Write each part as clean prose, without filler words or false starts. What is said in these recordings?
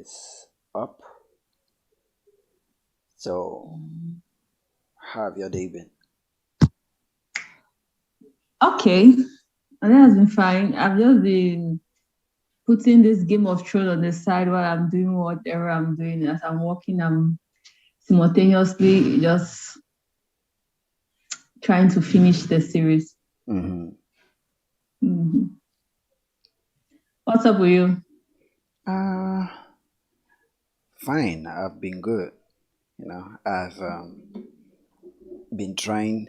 is up. So, how have your day been? Okay, that has been fine. I've just been putting this Game of Thrones on the side while I'm doing whatever I'm doing. As I'm working, I'm simultaneously just trying to finish the series. Mm-hmm. Mhm. What's up with you? Uh, Fine. I've been good. I've been trying,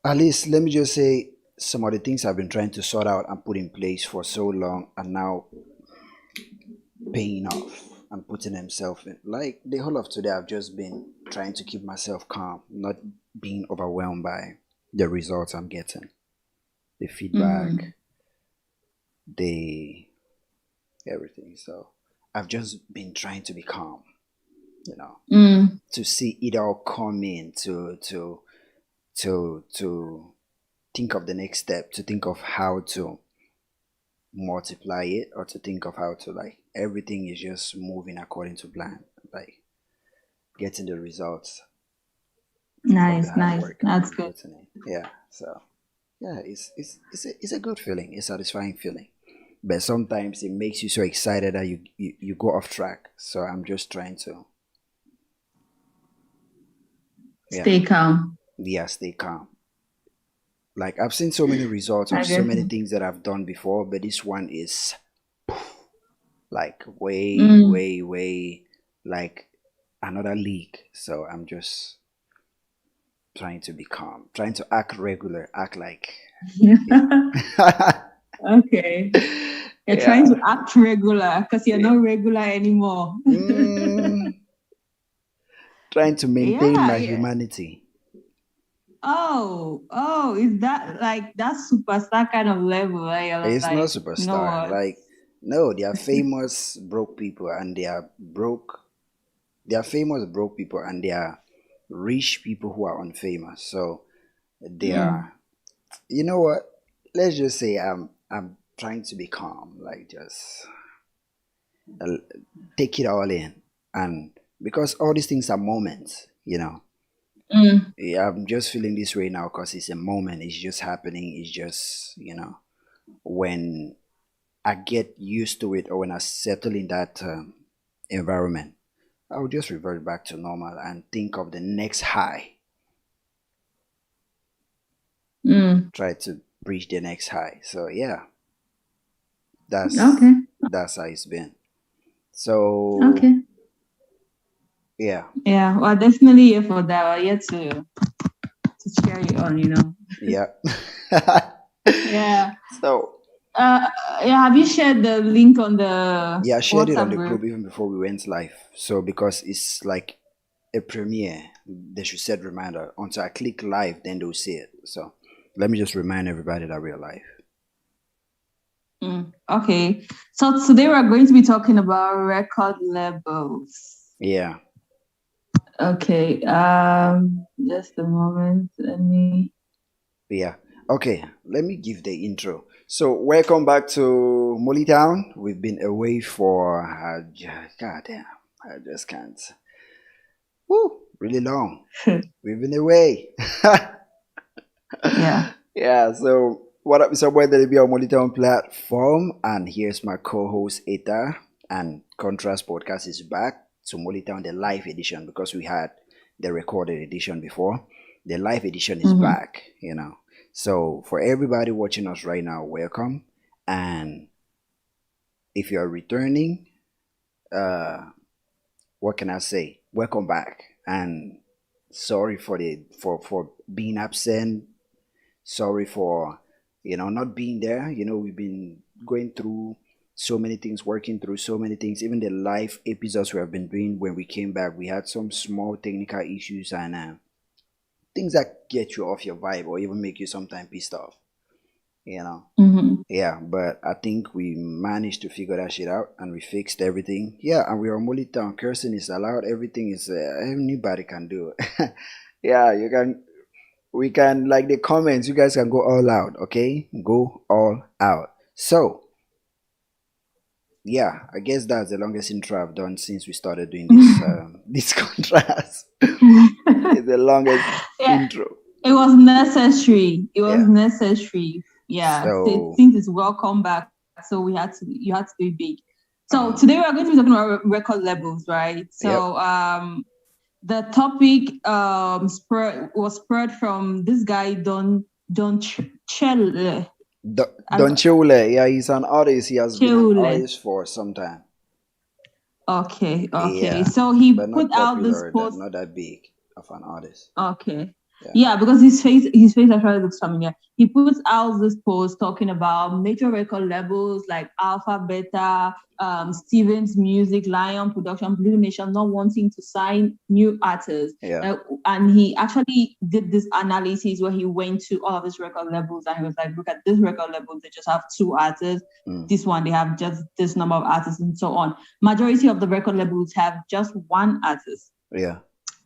at least let me just say, some of the things I've been trying to sort out and put in place for so long are now paying off and putting themselves in. Like the whole of today, I've just been trying to keep myself calm, not being overwhelmed by the results I'm getting, the feedback, Mm, the everything. So I've just been trying to be calm, you know, mm, to see it all come in, to think of the next step, to think of how to multiply it, or to think of how to, like, everything is just moving according to plan, like getting the results of the nice, hard nice. work I've That's been good. putting in. Yeah. So yeah, it's a good feeling, a satisfying feeling. But sometimes it makes you so excited that you go off track. So I'm just trying to, yeah, Stay calm. yeah, stay calm. Like, I've seen so many results of I so guess. many things that I've done before, but this one is like way, Mm. way, way, like another league. So I'm just trying to be calm, trying to act regular, act like, yeah. Okay. You're trying to Yeah. act regular because you're Yeah. not regular anymore. Mm, Trying to maintain Yeah, my yeah. humanity. Oh, is that like that superstar kind of level? Where you're It's not like, you know superstar. what? Like, no, they are famous broke people, and they are broke. They are famous broke people, and they are rich people who are unfamous. So they Mm, are. You know what? Let's just say I'm trying to be calm, like just uh, take it all in, and because all these things are moments, mm, Yeah, I'm just feeling this way now because it's a moment. It's just happening. It's just, when I get used to it, or when I settle in that environment, I'll just revert back to normal and think of the next high. mm. Try to reach the next high. So yeah, that's Okay, that's how it's been. So okay. yeah, Yeah, well, definitely here for that. We're here to cheer you on. yeah. Yeah. So Uh, yeah. Have you shared the link on the yeah, I shared it on WhatsApp the group? group even before we went live. So because it's like a premiere, they should set reminder until I click live, then they'll see it. So let me just remind everybody that we're live. Okay. So today we're going to be talking about record labels. Yeah, Okay. Just a moment. Let me. yeah. Okay, let me give the intro. So welcome back to Molly Town. We've been away for god damn, I just can't. Woo, really long. We've been away. Yeah. Yeah, so what up, somewhere that will be on Molitown platform, and here's my co-host Eta, and Contrast Podcast is back to Molitown, the live edition, because we had the recorded edition before. The live edition is Mm-hmm. back. So for everybody watching us right now, welcome, and if you're returning, uh, what can I say? Welcome back, and sorry for the for being absent. Sorry for not being there. We've been going through so many things, working through so many things. Even the live episodes we have been doing, when we came back, we had some small technical issues, and things that get you off your vibe, or even make you sometimes pissed off you know Mm-hmm. yeah, but I think we managed to figure that shit out, and we fixed everything. Yeah, and we are only town. Cursing is allowed. Everything is anybody can do it. Yeah, you can. We can, like the comments, you guys can go all out. Okay, go all out. So Yeah, I guess that's the longest intro I've done since we started doing this this contrast. It's the longest Yeah, intro. it was necessary. It was Yeah. necessary. Yeah, So since it's welcome back, so you had to be big. So uh today we are going to be talking about record labels, right? yep. So the topic was spurred from this guy Don Chelle. Don Chule, yeah, he's an artist. He has been an Chelle. artist for some time. Okay, okay. Yeah. So he But put not out this popular, that post. not that big of an artist. Okay. Yeah. Yeah, because his face actually looks familiar. He puts out this post talking about major record labels like Alpha, Beta, Stevens Music, Lion Production, Blue Nation not wanting to sign new artists. Yeah. And he actually did this analysis where he went to all of these record labels and he was like, look at this record label, they just have two artists. This one, they have just this number of artists and so on. Majority of the record labels have just one artist. Yeah.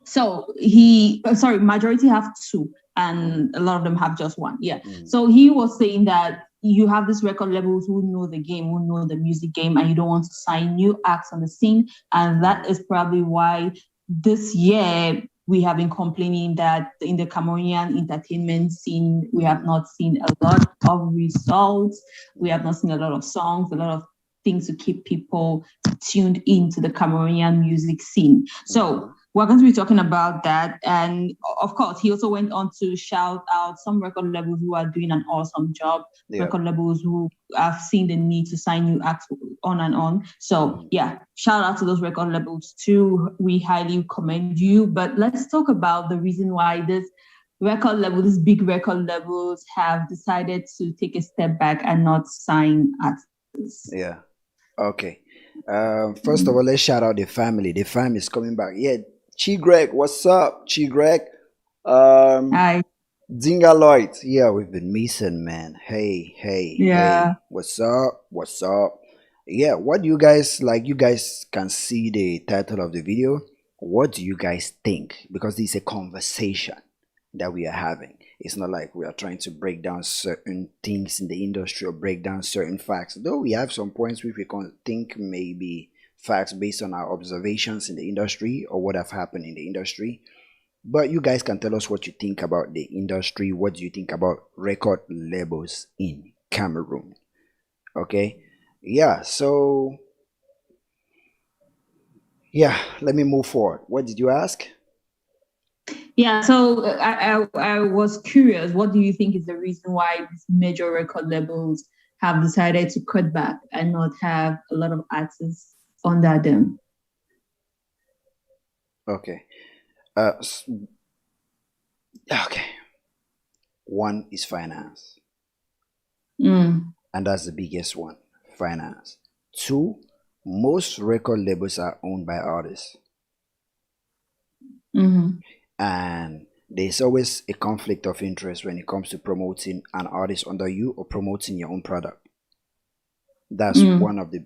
So majority have two, and a lot of them have just one. Yeah. So he was saying that you have these record labels who know the game, who know the music game, and you don't want to sign new acts on the scene. And that is probably why this year we have been complaining that in the Cameroonian entertainment scene, we have not seen a lot of results. We have not seen a lot of songs, a lot of things to keep people tuned into the Cameroonian music scene. So we're going to be talking about that. And of course, he also went on to shout out some record labels who are doing an awesome job, record labels who have seen the need to sign new acts on and on. So yeah, shout out to those record labels too. We highly commend you. But let's talk about the reason why these big record labels have decided to take a step back and not sign artists. Yeah. Okay. First of all, let's shout out the family. The fam is coming back. Yeah, Chi Greg, what's up? Chi Greg. Hi. Zinga Lloyd. Yeah, we've been missing, man. Hey. Yeah. What's up? What's up? Yeah, what do you guys like? You guys can see the title of the video. What do you guys think? Because this is a conversation that we are having. It's not like we are trying to break down certain things in the industry or break down certain facts. Though we have some points which we can think maybe facts based on our observations in the industry or what have happened in the industry. But you guys can tell us what you think about the industry. What do you think about record labels in Cameroon? Okay. Yeah, so yeah, let me move forward. What did you ask? Yeah, so I was curious. What do you think is the reason why these major record labels have decided to cut back and not have a lot of artists under them? Okay. Okay. One is finance. And that's the biggest one, finance. Two, most record labels are owned by artists. And there's always a conflict of interest when it comes to promoting an artist under you or promoting your own product. That's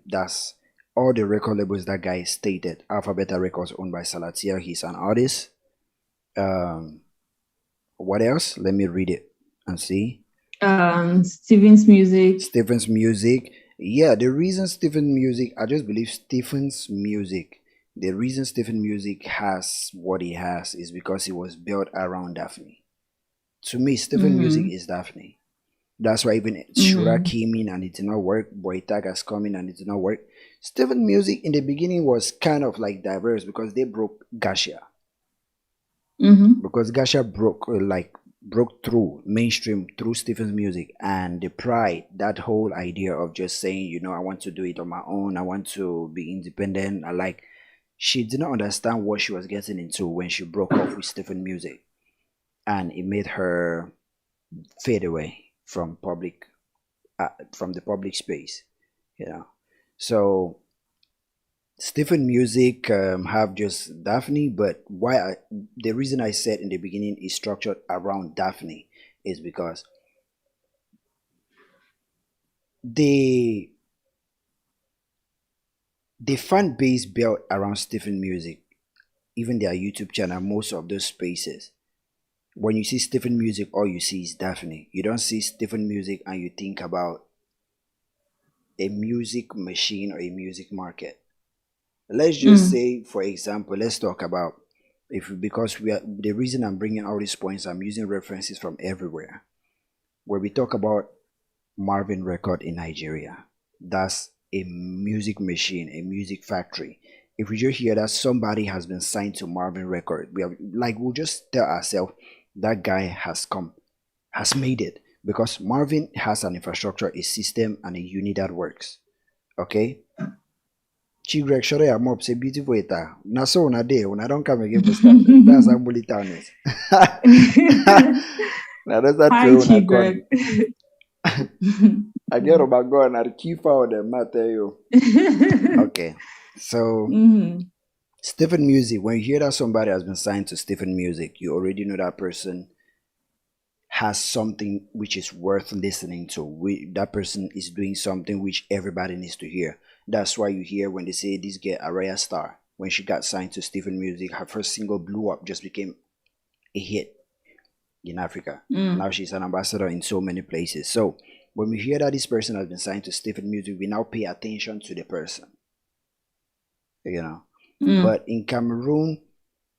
that's all the record labels that guy stated. Alphabet Records owned by Salatiel, he's an artist. What else? Let me read it and see. Stevens Music. Stevens Music. Yeah, the reason Stephen Music, I just believe Stephen's Music, the reason Stephen Music has what he has is because it was built around Daphne. To me, Stephen Music is Daphne. That's why even Shura came in and it did not work. Boytag has come in and it did not work. Stephen Music in the beginning was kind of like diverse because they broke Gasha. Because Gasha broke through mainstream through Stephen's Music, and the pride, that whole idea of just saying, you know, I want to do it on my own, I want to be independent. She did not understand what she was getting into when she broke off with Stephen Music, and it made her fade away from the public space, you know. So Stephen Music have just Daphne, but the reason I said in the beginning is structured around Daphne is because the fan base built around Stephen Music, even their YouTube channel, most of those spaces. When you see Stephen Music, all you see is Daphne. You don't see Stephen Music and you think about, a music machine or a music market. Let's just Mm. say, for example, let's talk about if because we are the reason I'm bringing all these points, I'm using references from everywhere. Where we talk about Marvin Record in Nigeria, that's a music machine, a music factory. If we just hear that somebody has been signed to Marvin Record, we have like we'll just tell ourselves that guy has made it because Marvin has an infrastructure, a system, and a unit that works. Okay, Chigreg Shore ya mob say beautiful ita. Na so una day when I don't come again for start. That's how bully town is. Now that's that Hi, true when I Chi con. Greg. I get about God and keep out them matter you. Okay. So Mhm. Stephen Music, when you hear that somebody has been signed to Stephen Music, you already know that person has something which is worth listening to. That person is doing something which everybody needs to hear. That's why you hear when they say this girl Araya Star, when she got signed to Stephen Music, her first single blew up, just became a hit in Africa. Mm. Now she's an ambassador in so many places. So when we hear that this person has been signed to Stephen Music, we now pay attention to the person, you know. Mm. But in Cameroon,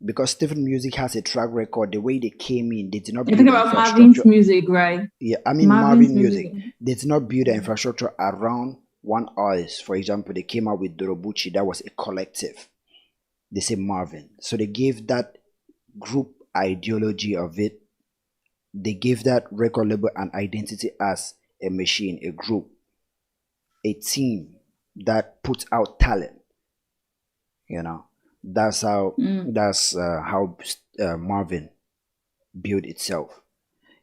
because Stephen Music has a track record, the way they came in, they did not You're build talking the about Marvin's infrastructure. music, right? Yeah, I mean Marvin's Marvin music. Music. They did not build the infrastructure around one artist. For example, they came out with Dorobuchi, that was a collective. They say Marvin. So they gave that group ideology of it. They gave that record label an identity as a machine, a group, a team that puts out talent. You know, that's how Mm. Marvin built itself.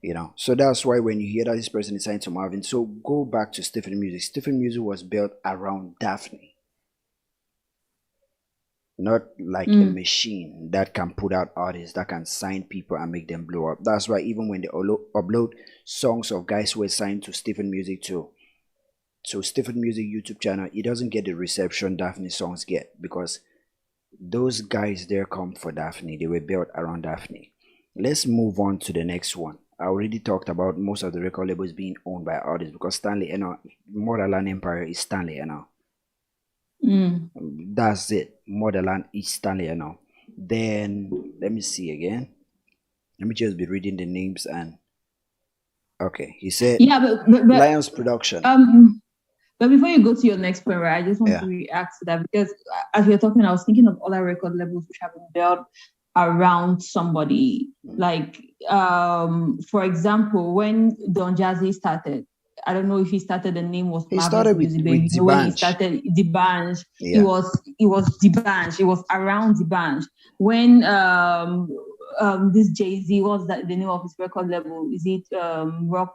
You know, so that's why when you hear that this person is signed to Marvin, so go back to Stephen Music. Stephen Music was built around Daphne, not like a Mm. machine that can put out artists that can sign people and make them blow up. That's why even when they upload songs of guys who were signed to Stephen Music too, so Stephen Music YouTube channel, it doesn't get the reception Daphne songs get because those guys there come for Daphne. They were built around Daphne. Let's move on to the next one. I already talked about most of the record labels being owned by artists because Stanley, Motherland Empire is Stanley, Mm. That's it. Motherland is Stanley, Then let me see again. Let me just be reading the names and okay. He said Yeah, but Lions Production. but before you go to your next point, right, I just want to Yeah. react to that because as you're talking, I was thinking of other record labels which have been built around somebody. Like, for example, when Don Jazzy started, I don't know if he started, the name was He Marvin's started Music, but with you know when he Dibanj. started Dibanj, Yeah. it was Dibanj, it was around Dibanj. When this Jay-Z, what's that the name of his record label? Is it Rock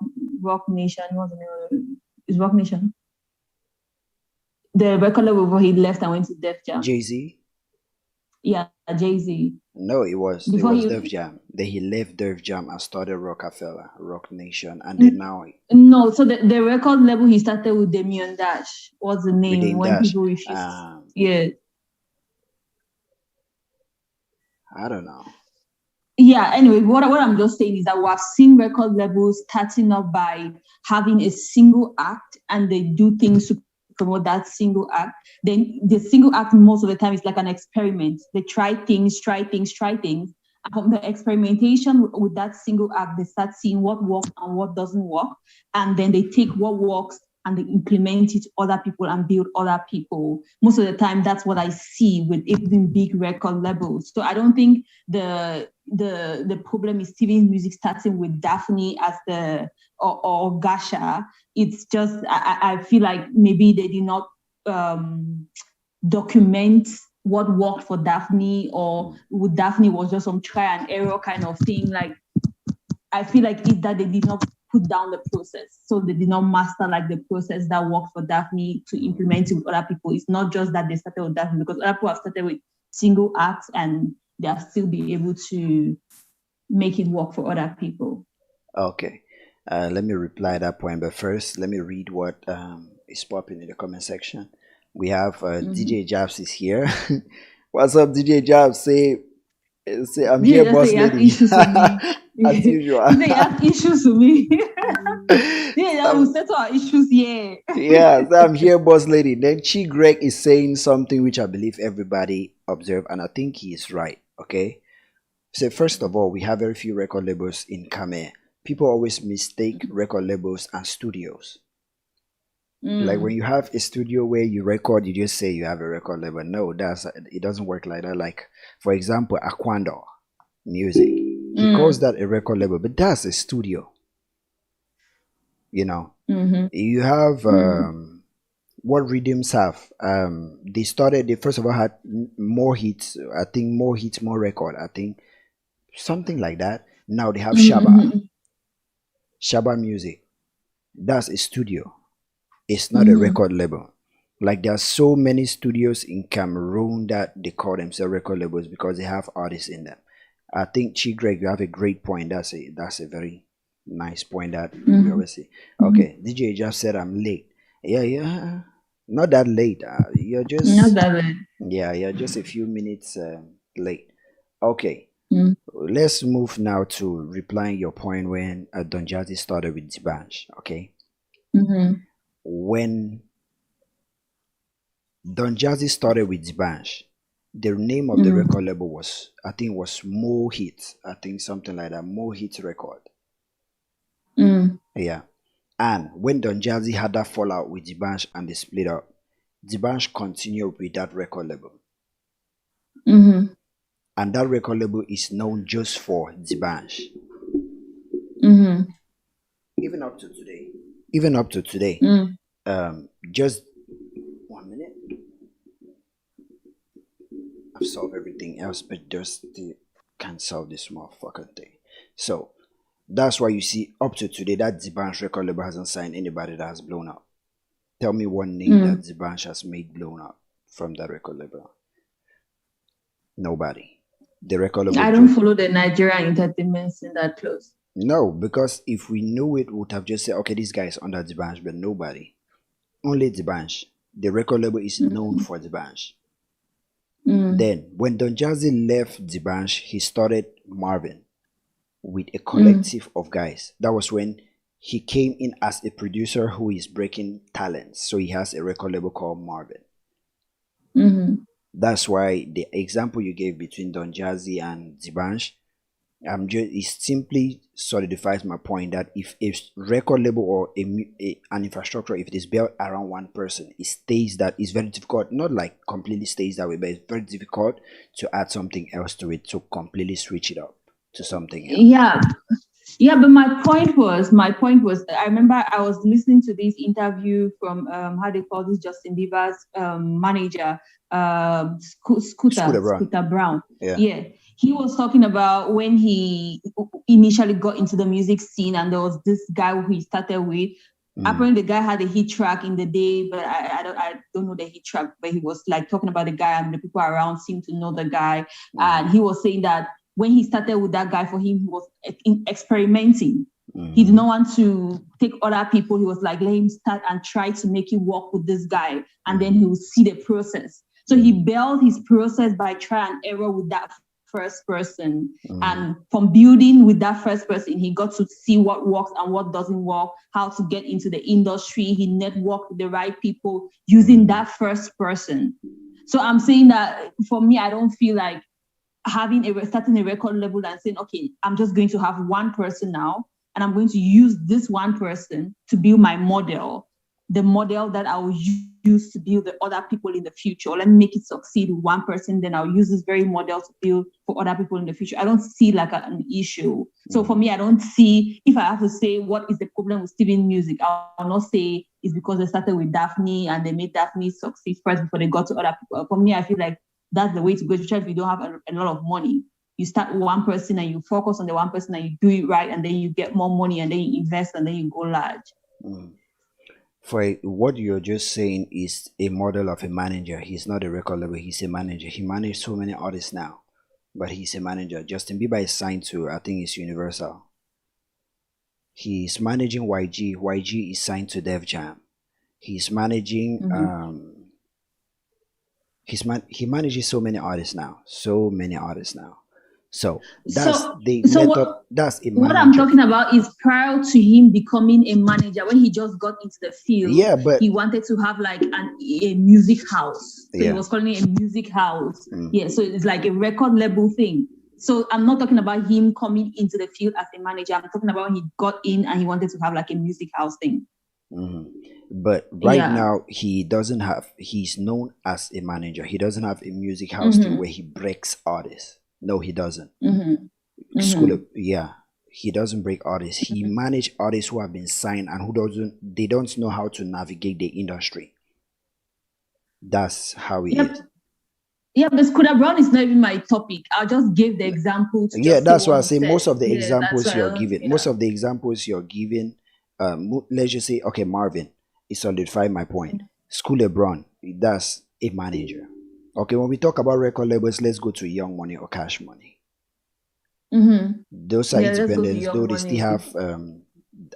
Nation? What's the name of it? Is Rock Nation? The record label before he left and went to Def Jam. Jay-Z? Yeah, Jay-Z. No, it was Before Def he Jam. Then he left Def Jam and started Rockefeller, Rock Nation, and then now no, so the record label he started with Damian Dash. What's the name Redeem when Dash. people refuse? Yeah. I don't know. Yeah, anyway, what I'm just saying is that we have seen record labels starting up by having a single act and they do things to promote that single act. Then the single act most of the time is like an experiment. They try things. And from the experimentation with that single act, they start seeing what works and what doesn't work. And then they take what works and they implement it to other people and build other people. Most of the time, that's what I see with even big record labels. So I don't think the problem is Steven Music starting with Daphne as the or Gasha. It's just I feel like maybe they did not document what worked for Daphne, or with Daphne was just some try and error kind of thing. Like I feel like it's that they did not put down the process. So they did not master like the process that worked for Daphne to implement it with other people. It's not just that they started with Daphne, because other people have started with single acts and they are still be able to make it work for other people. Okay. Let me reply that point, but first let me read what is popping in the comment section. We have DJ Jabs is here. What's up, DJ Jabs? Say I'm here, boss Say you have lady. issues with me. As usual. Say you have issues with me. Yeah, so we'll settle our issues here. Yeah, so I'm here, boss lady. Then Chi Greg is saying something which I believe everybody observe, and I think he is right. Okay, so first of all, we have very few record labels in Cameroon. People always mistake record labels and studios. Like when Mm, you have a studio where you record, you just say you have a record label. No, that's it doesn't work like that. Like for example, Aquando Music, he calls mm, that a record label, but that's a studio. You know, mm-hmm, you have mm, what rhythms have. They started. They first of all had more hits. I think more hits, more record. I think something like that. Now they have mm-hmm, Shaba Music. That's a studio. It's not a mm-hmm, record label. Like there are so many studios in Cameroon that they call themselves record labels because they have artists in them. I think Chi Greg, you have a great point. That's a very nice point that we mm-hmm, always see. mm-hmm. Okay, DJ just said I'm late. Yeah, yeah, not that late. You're Not just that bad. yeah, you're just a few minutes late. Okay, Mm, let's move now to replying your point when Don Jazzy started with Zibanj. Okay, mm-hmm, when Don Jazzy started with Zibanj, the name of the mm-hmm, record label was, I think, was Mo Hits. I think something like that. Mo Hits Record. mm, Yeah. And when Don Jazzy had that fallout with Zibanj and they split up, Zibanj continued with that record label. mm-hmm, And that record label is known just for Zibanj. mm-hmm, Even up to today. Even up to today. mm. Just 1 minute. I've solved everything else, but just the can't solve this motherfucking thing. So that's why you see up to today that Zibanj record label hasn't signed anybody that has blown up. Tell me one name that Mm. Zibanj has made blown up from that record label. Nobody. The record label I don't just follow the Nigerian entertainment scene that close. no, because if we knew it, we would have just said, okay, this guy is under Zibanj, but nobody. Only Zibanj. The record label is known Mm, for Zibanj. mm, Then, when Don Jazzy left Zibanj, he started Marvin with a mm, collective of guys. That was when he came in as a producer who is breaking talents. So he has a record label called Marvin. mm. That's why the example you gave between Don Jazzy and Zibanj, it simply solidifies my point that if a record label or an infrastructure, if it is built around one person, it stays that it's very difficult, not like completely stays that way, but it's very difficult to add something else to it to completely switch it up to something else. Yeah, yeah, but my point was, I remember I was listening to this interview from how they call this Justin Bieber's manager, Scooter Brown. Scooter Brown. Yeah. Yeah, he was talking about when he initially got into the music scene, and there was this guy who he started with. Mm, Apparently, the guy had a hit track in the day, but I don't know the hit track. But he was like talking about the guy, and the people around seemed to know the guy, mm, and he was saying that when he started with that guy, for him, he was experimenting. He did mm, not want to take other people. He was like, let him start and try to make it work with this guy, and then mm, he will see the process. So he mm, built his process by try and error with that first person. mm, And from building with that first person, he got to see what works and what doesn't work, how to get into the industry. He networked with the right people using mm, that first person. So I'm saying that for me, I don't feel like starting a record label and saying, okay, I'm just going to have one person now, and I'm going to use this one person to build my model, the model that I'll use to build the other people in the future. Or let me make it succeed with one person, then I'll use this very model to build for other people in the future. I don't see like an issue. So for mm, me, I don't see, if I have to say what is the problem with Steven music, I'll not say it's because they started with Daphne and they made Daphne succeed first before they got to other people. For me, I feel like that's the way to go, especially if you don't have a lot of money. You start with one person and you focus on the one person and you do it right, and then you get more money, and then you invest, and then you go large. mm. What you're just saying is a model of a manager. He's not a record label, he's a manager. He managed so many artists now, but he's a manager. Justin Bieber is signed to, I think it's Universal. He's managing YG. YG is signed to Def Jam. He's managing Mm-hmm. he manages so many artists now. So many artists now. So that's So, the so method. what That's a what I'm manager. talking about is prior to him becoming a manager, when he just got into the field, Yeah, he but wanted to have like a music house. So he yeah. was calling it a music house. Mm. Yeah, so it's like a record label thing. So I'm not talking about him coming into the field as a manager. I'm talking about when he got in and he wanted to have like a music house thing. Mhm. But right Yeah. now, he doesn't have, he's known as a manager. He doesn't have a music house thing Mm-hmm. where he breaks artists. No, he doesn't. Mm-hmm. School, Mm-hmm. yeah, he doesn't break artists. He manage artists who have been signed and who doesn't, they don't know how to navigate the industry. That's how he Yep. is. Yeah, but Skoda Brown is not even my topic. I'll just give the example to Yeah, just say that's why what I he say most said. of the Yeah, that's examples why. you're giving, most Yeah. of the examples you're giving, let's just say, okay, Marvin, it solidified my point. School LeBron, that's a manager. Okay, when we talk about record labels, let's go to Young Money or Cash Money. Mm-hmm. Those are Yeah, let's go to independents, though Young they still Money. have,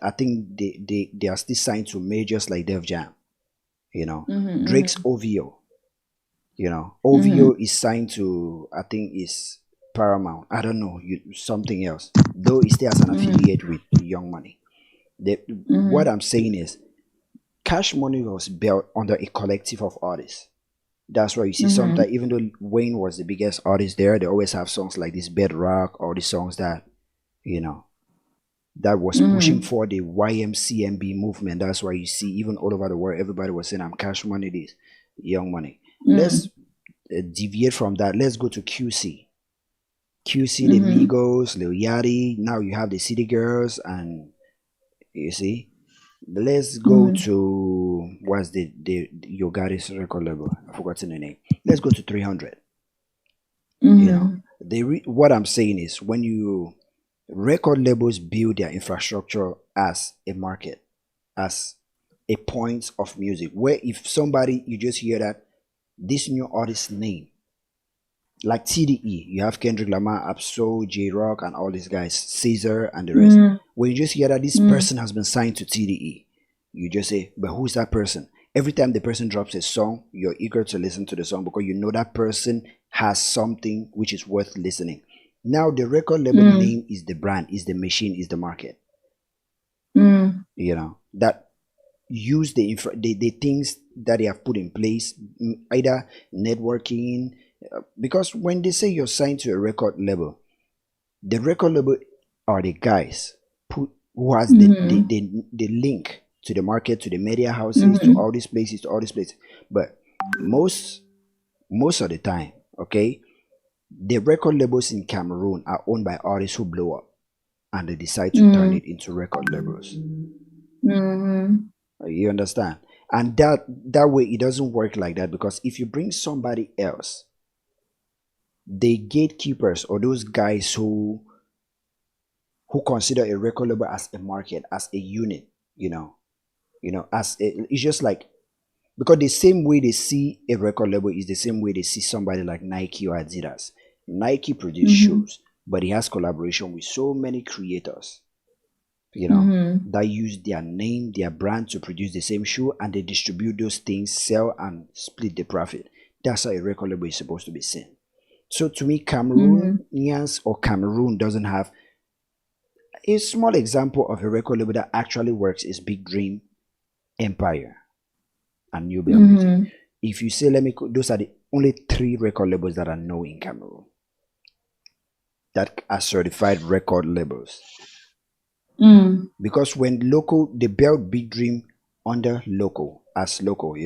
I think they are still signed to majors like Def Jam. You know, Drake's Mm-hmm. OVO. You know, Mm-hmm. OVO is signed to, I think is Paramount. I don't know, something else. Though it still has an Mm-hmm. affiliate with Young Money. What Mm-hmm. I'm saying is, Cash Money was built under a collective of artists. That's why you see Mm-hmm. sometimes, even though Wayne was the biggest artist there, they always have songs like this Bedrock or the songs that, you know, that was pushing Mm-hmm. for the YMCMB movement. That's why you see even all over the world, everybody was saying, I'm Cash Money this, Young Money. Let's deviate from that. Let's go to QC. QC, the Mm-hmm. Migos, Lil Yachty. Now you have the City Girls, and you see. Let's go Mm-hmm. to what's the Yogari's record label? I've forgotten the name. Let's go to 300. You know, Mm-hmm. what I'm saying is, when you record labels build their infrastructure as a market, as a point of music, where if somebody you just hear that this new artist name, like TDE, you have Kendrick Lamar, Absol, J Rock, and all these guys, Caesar, and the rest. Mm-hmm. When you just hear that this Mm-hmm. person has been signed to TDE, you just say, but who's that person? Every time the person drops a song, you're eager to listen to the song because you know that person has something which is worth listening. Now, the record label name is the brand, is the machine, is the market. Mm-hmm. You know, that use the things that they have put in place, either networking, because when they say you're signed to a record label, the record label are the guys who has Mm-hmm. the link to the market, to the media houses, to Mm-hmm. all these places, to all these places. But most most of the time, okay, the record labels in Cameroon are owned by artists who blow up and they decide to turn Mm-hmm. it into record labels. Mm-hmm. You understand? And that way it doesn't work like that, because if you bring somebody else, the gatekeepers or those guys who consider a record label as a market, as a unit, as it's just like, because the same way they see a record label is the same way they see somebody like Nike or Adidas. Nike produce Mm-hmm. shoes, but he has collaboration with so many creators, Mm-hmm. that use their name, their brand to produce the same shoe, and they distribute those things, sell and split the profit. That's how a record label is supposed to be seen. So to me, Mm-hmm. Cameroonians or Cameroon doesn't have a small example of a record label that actually works is Big Dream, Empire, and New Bell Music. Mm-hmm. If you say, those are the only three record labels that I know in Cameroon that are certified record labels. Mm. Because when local, they build Big Dream under local, as local,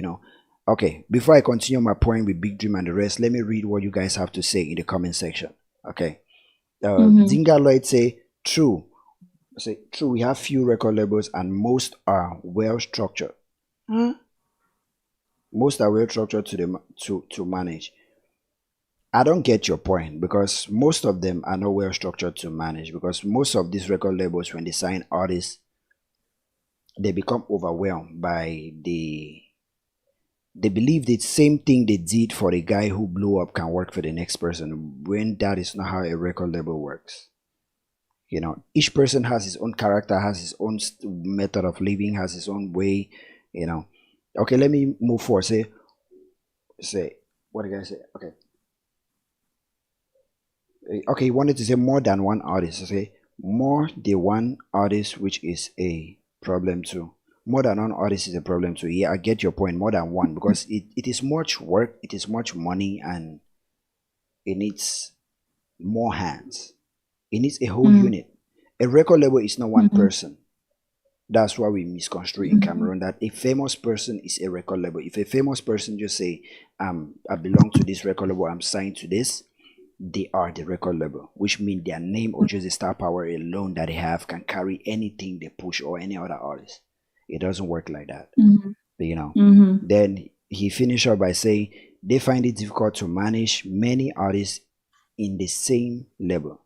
Okay, before I continue my point with Big Dream and the rest, let me read what you guys have to say in the comment section. Okay. Mm-hmm. Zinga Lloyd say, true. Say, true, we have few record labels and most are well structured. Huh? Most are well structured to manage. I don't get your point, because most of them are not well structured to manage, because most of these record labels, when they sign artists, they become overwhelmed by they believe the same thing they did for the guy who blew up can work for the next person, when that is not how a record label works. Each person has his own character, has his own method of living, has his own way. you know okay, let me move forward. Say what did I say? Okay, Okay, you wanted to say more than one artist. Okay, more than one artist, which is a problem too. More than one artist is a problem too. Yeah, I get your point. More than one because it is much work, it is much money, and it needs more hands. It needs a whole Mm, unit. A record label is not one mm, person. That's why we misconstrue in mm, Cameroon that a famous person is a record label. If a famous person just say, I belong to this record label, I'm signed to this, they are the record label, which means their name or just the star power alone that they have can carry anything they push or any other artist. It doesn't work like that, mm, you know. mm, Then he finished up by saying they find it difficult to manage many artists in the same label.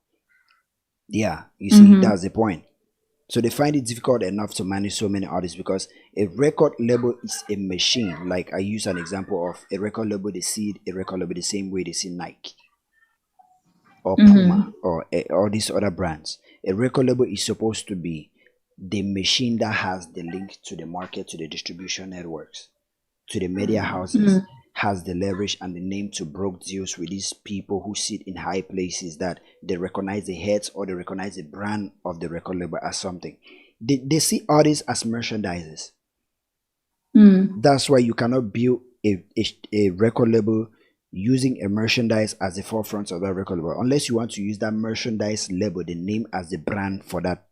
Yeah, you see, mm, that's the point. So they find it difficult enough to manage so many artists because a record label is a machine. Like I use an example of a record label, they see a record label the same way they see Nike or Puma mm, or all these other brands. A record label is supposed to be the machine that has the link to the market, to the distribution networks, to the media houses, mm, has the leverage and the name to broke deals with these people who sit in high places that they recognize the heads or they recognize the brand of the record label as something. They see artists as merchandises. mm, That's why you cannot build a record label using a merchandise as the forefront of that record label unless you want to use that merchandise label, the name as the brand for that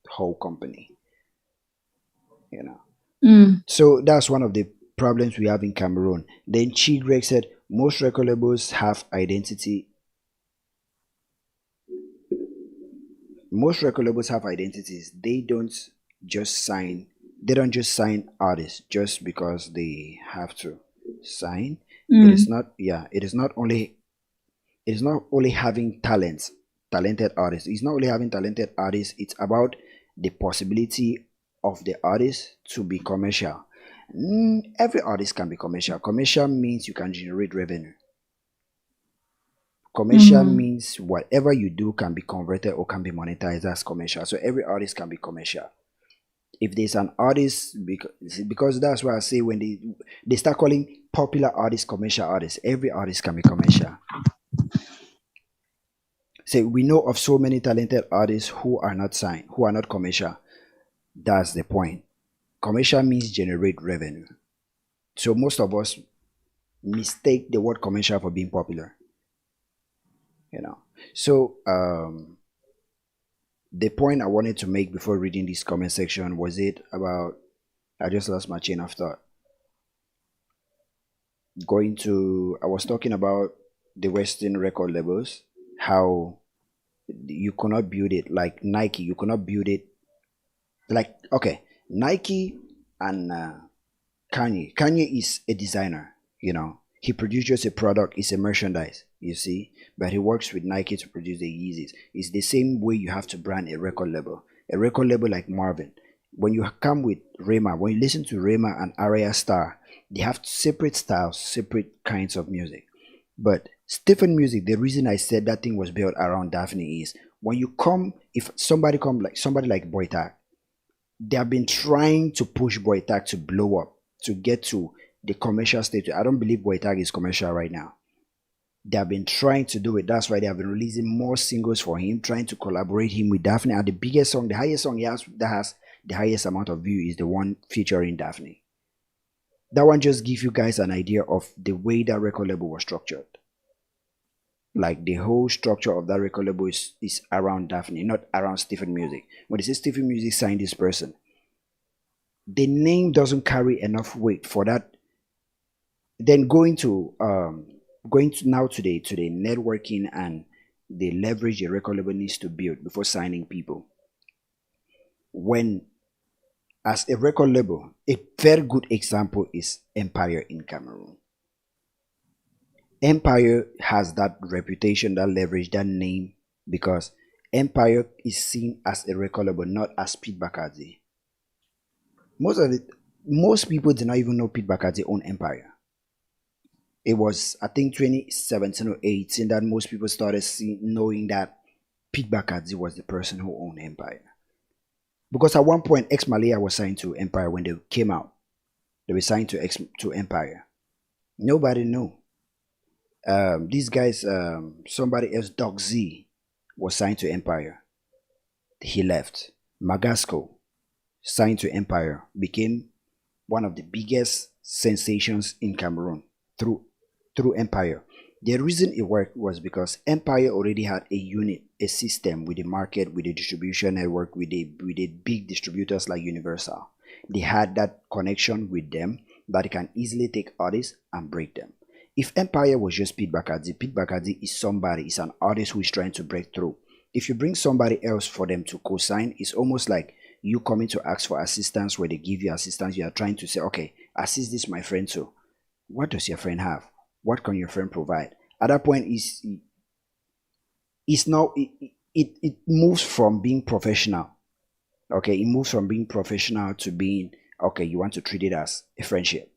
whole company, you know. mm, So that's one of the problems we have in Cameroon. Then Chi Greg said most record labels have identity. Most record labels have identities. Just sign. They don't just sign artists just because they have to sign. It is mm, not. Yeah. It is not only. It is not only having talents, talented artists. It's not only having talented artists. It's about the possibility of the artist to be commercial. Every artist can be commercial. Commercial means you can generate revenue. Commercial mm, means whatever you do can be converted or can be monetized as commercial. So every artist can be commercial. If there's an artist, because that's why I say when they start calling popular artists commercial artists, every artist can be commercial. Say we know of so many talented artists who are not signed, who are not commercial. That's the point. Commercial means generate revenue. So most of us mistake the word commercial for being popular. You know. So the point I wanted to make before reading this comment section was it about I just lost my chain of thought. I was talking about the Western record labels, how you cannot build it like Nike, you cannot build it like okay, Nike and Kanye. Kanye is a designer, you know. He produces a product, it's a merchandise, you see. But he works with Nike to produce the Yeezys. It's the same way you have to brand a record label. A record label like Marvin. When you come with Rema, when you listen to Rema and Arya Star, they have separate styles, separate kinds of music. But Stephen Music, the reason I said that thing was built around Daphne is when you come, if somebody like Boytak, they have been trying to push Boytag to blow up, to get to the commercial stage. I don't believe Boytag is commercial right now. They have been trying to do it. That's why they have been releasing more singles for him, trying to collaborate him with Daphne. And the biggest song, the highest song he has that has the highest amount of view is the one featuring Daphne. That one just gives you guys an idea of the way that record label was structured. Like the whole structure of that record label is around Daphne, not around Stephen Music. When they say Stephen Music signed this person, the name doesn't carry enough weight for that. Then going to now to the networking and the leverage a record label needs to build before signing people. When as a record label, a very good example is Empire in Cameroon. Empire has that reputation, that leverage, that name because Empire is seen as a record label, not as Pete Bakadze. Most of it, most people do not even know Pete Bakadze own Empire. It was I think 2017 or 18 that most people started knowing that Pete Bakadze was the person who owned Empire. Because at one point, Ex Malaya was signed to Empire when they came out. They were signed to Empire. Nobody knew. These guys, somebody else, Doc Z, was signed to Empire. He left. Magasco signed to Empire, became one of the biggest sensations in Cameroon through Empire. The reason it worked was because Empire already had a unit, a system with the market, with the distribution network, with the big distributors like Universal. They had that connection with them that they can easily take artists and break them. If Empire was just Pete Bakadzi is somebody, is an artist who is trying to break through. If you bring somebody else for them to co-sign, it's almost like you coming to ask for assistance where they give you assistance. You are trying to say, okay, assist this my friend too. What does your friend have? What can your friend provide? At that point, it's now it moves from being professional. Okay, it moves from being professional to being okay. You want to treat it as a friendship.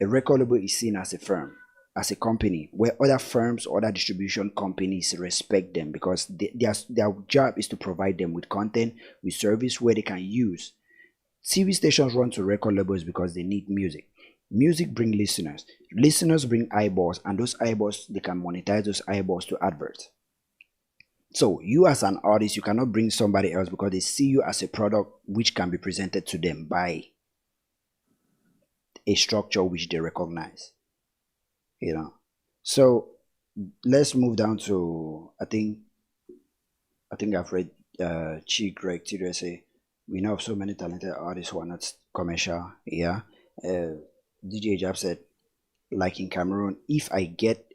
A record label is seen as a firm, as a company where other firms, other distribution companies respect them because their job is to provide them with content, with service where they can use. TV stations run to record labels because they need music. Music bring listeners. Listeners bring eyeballs, and those eyeballs, they can monetize those eyeballs to adverts. So you as an artist, you cannot bring somebody else because they see you as a product which can be presented to them by a structure which they recognize. You know. So let's move down to I think I've read Chi Greg Tidre say we know of so many talented artists who are not commercial. Yeah. DJ Jab said, like in Cameroon, if I get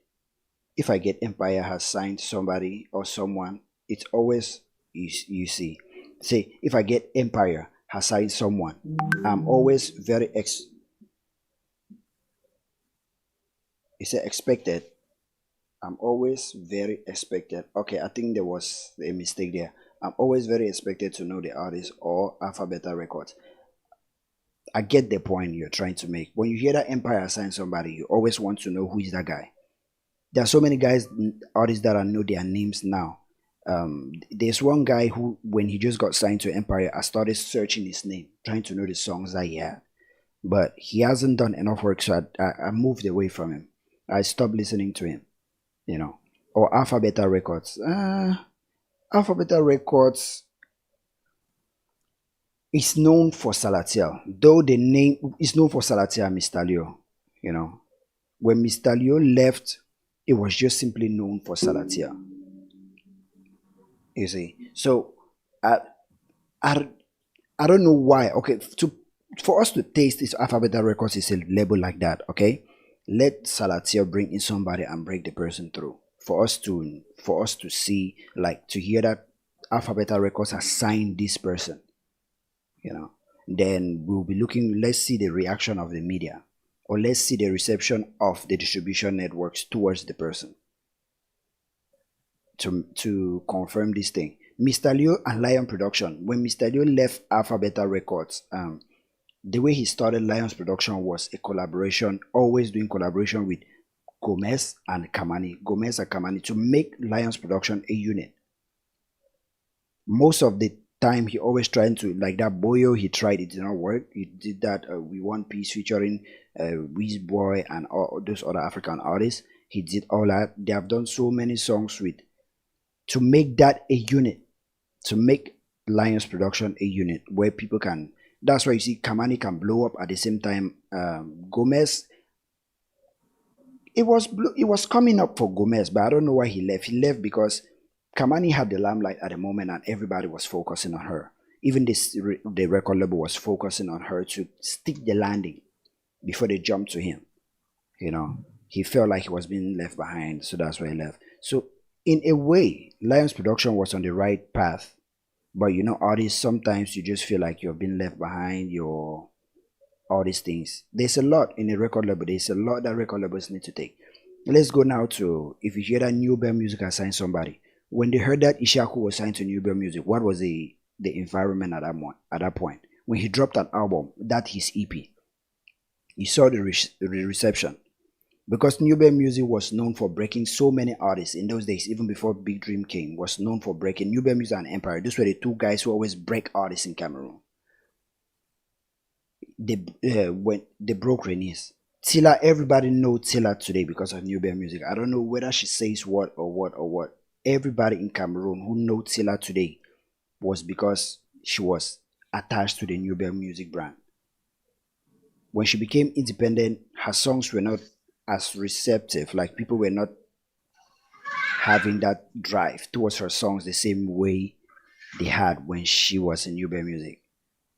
Empire has signed somebody or someone, it's always you see. Say if I get Empire has signed someone, I'm always very he said expected. I'm always very expected. Okay, I think there was a mistake there. I'm always very expected to know the artist or Alphabeta Records. I get the point you're trying to make. When you hear that Empire sign somebody, you always want to know who is that guy. There are so many guys, artists that I know their names now. There's one guy who, when he just got signed to Empire, I started searching his name, trying to know the songs that he had. But he hasn't done enough work, so I moved away from him. I stopped listening to him, you know. Or Alphabeta Records. Alphabeta Records is known for Salatiel, though the name is known for Salatiel and Mr. Leo, you know. When Mr. Leo left, it was just simply known for Salatiel. You see, so I, I, I don't know why. Okay, to for us to taste this Alphabeta Records is a label like that. Okay, let Salatiel bring in somebody and break the person through. For us to see, like to hear that Alphabeta Records has signed this person, you know, then we'll be looking. Let's see the reaction of the media, or let's see the reception of the distribution networks towards the person to confirm this thing. Mr. Leo and Lion Production. When Mr. Leo left Alphabeta Records, the way he started Lions Production was a collaboration, always doing collaboration with Gomez and Kamani to make Lions Production a unit. Most of the time, he always trying to, like that Boyo, he tried, it did not work. He did that We Want Peace featuring Wiz Boy and all those other African artists. He did all that. They have done so many songs with to make that a unit, to make Lions Production a unit where people can. That's why you see Kamani can blow up at the same time. Gomez, it was coming up for Gomez, but I don't know why he left. He left because Kamani had the limelight at the moment, and everybody was focusing on her. Even the record label was focusing on her to stick the landing before they jumped to him. You know, he felt like he was being left behind, so that's why he left. So in a way, Lions Production was on the right path, but you know, artists, sometimes you just feel like you're being left behind. You're all these things. There's a lot in a record label. There's a lot that record labels need to take. Let's go now to, if you hear that New Bell Music has signed somebody. When they heard that Ishaku was signed to New Bell Music, what was the environment at that point? When he dropped an album, that his EP, you saw the reception. Because New Bell Music was known for breaking so many artists in those days, even before Big Dream came, was known for breaking New Bell Music and Empire. Those were the two guys who always break artists in Cameroon. When they broke Renis. Tilla, everybody know Tilla today because of Nubia music. I don't know whether she says what or what or what. Everybody in Cameroon who know Tilla today was because she was attached to the Nubia music brand. When she became independent, her songs were not as receptive. Like people were not having that drive towards her songs the same way they had when she was in Nubia music.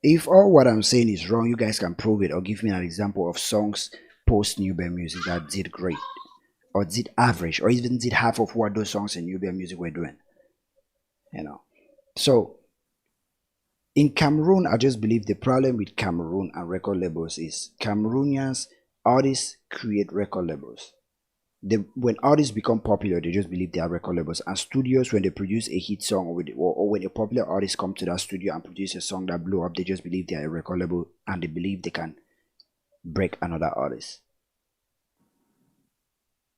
If all what I'm saying is wrong, you guys can prove it or give me an example of songs post Nubia music that did great or did average or even did half of what those songs in Nubia music were doing. You know. So in Cameroon, I just believe the problem with Cameroon and record labels is Cameroonians artists create record labels. When artists become popular, they just believe they are record labels. And studios, when they produce a hit song or when a popular artist come to that studio and produce a song that blew up, they just believe they are a record label and they believe they can break another artist.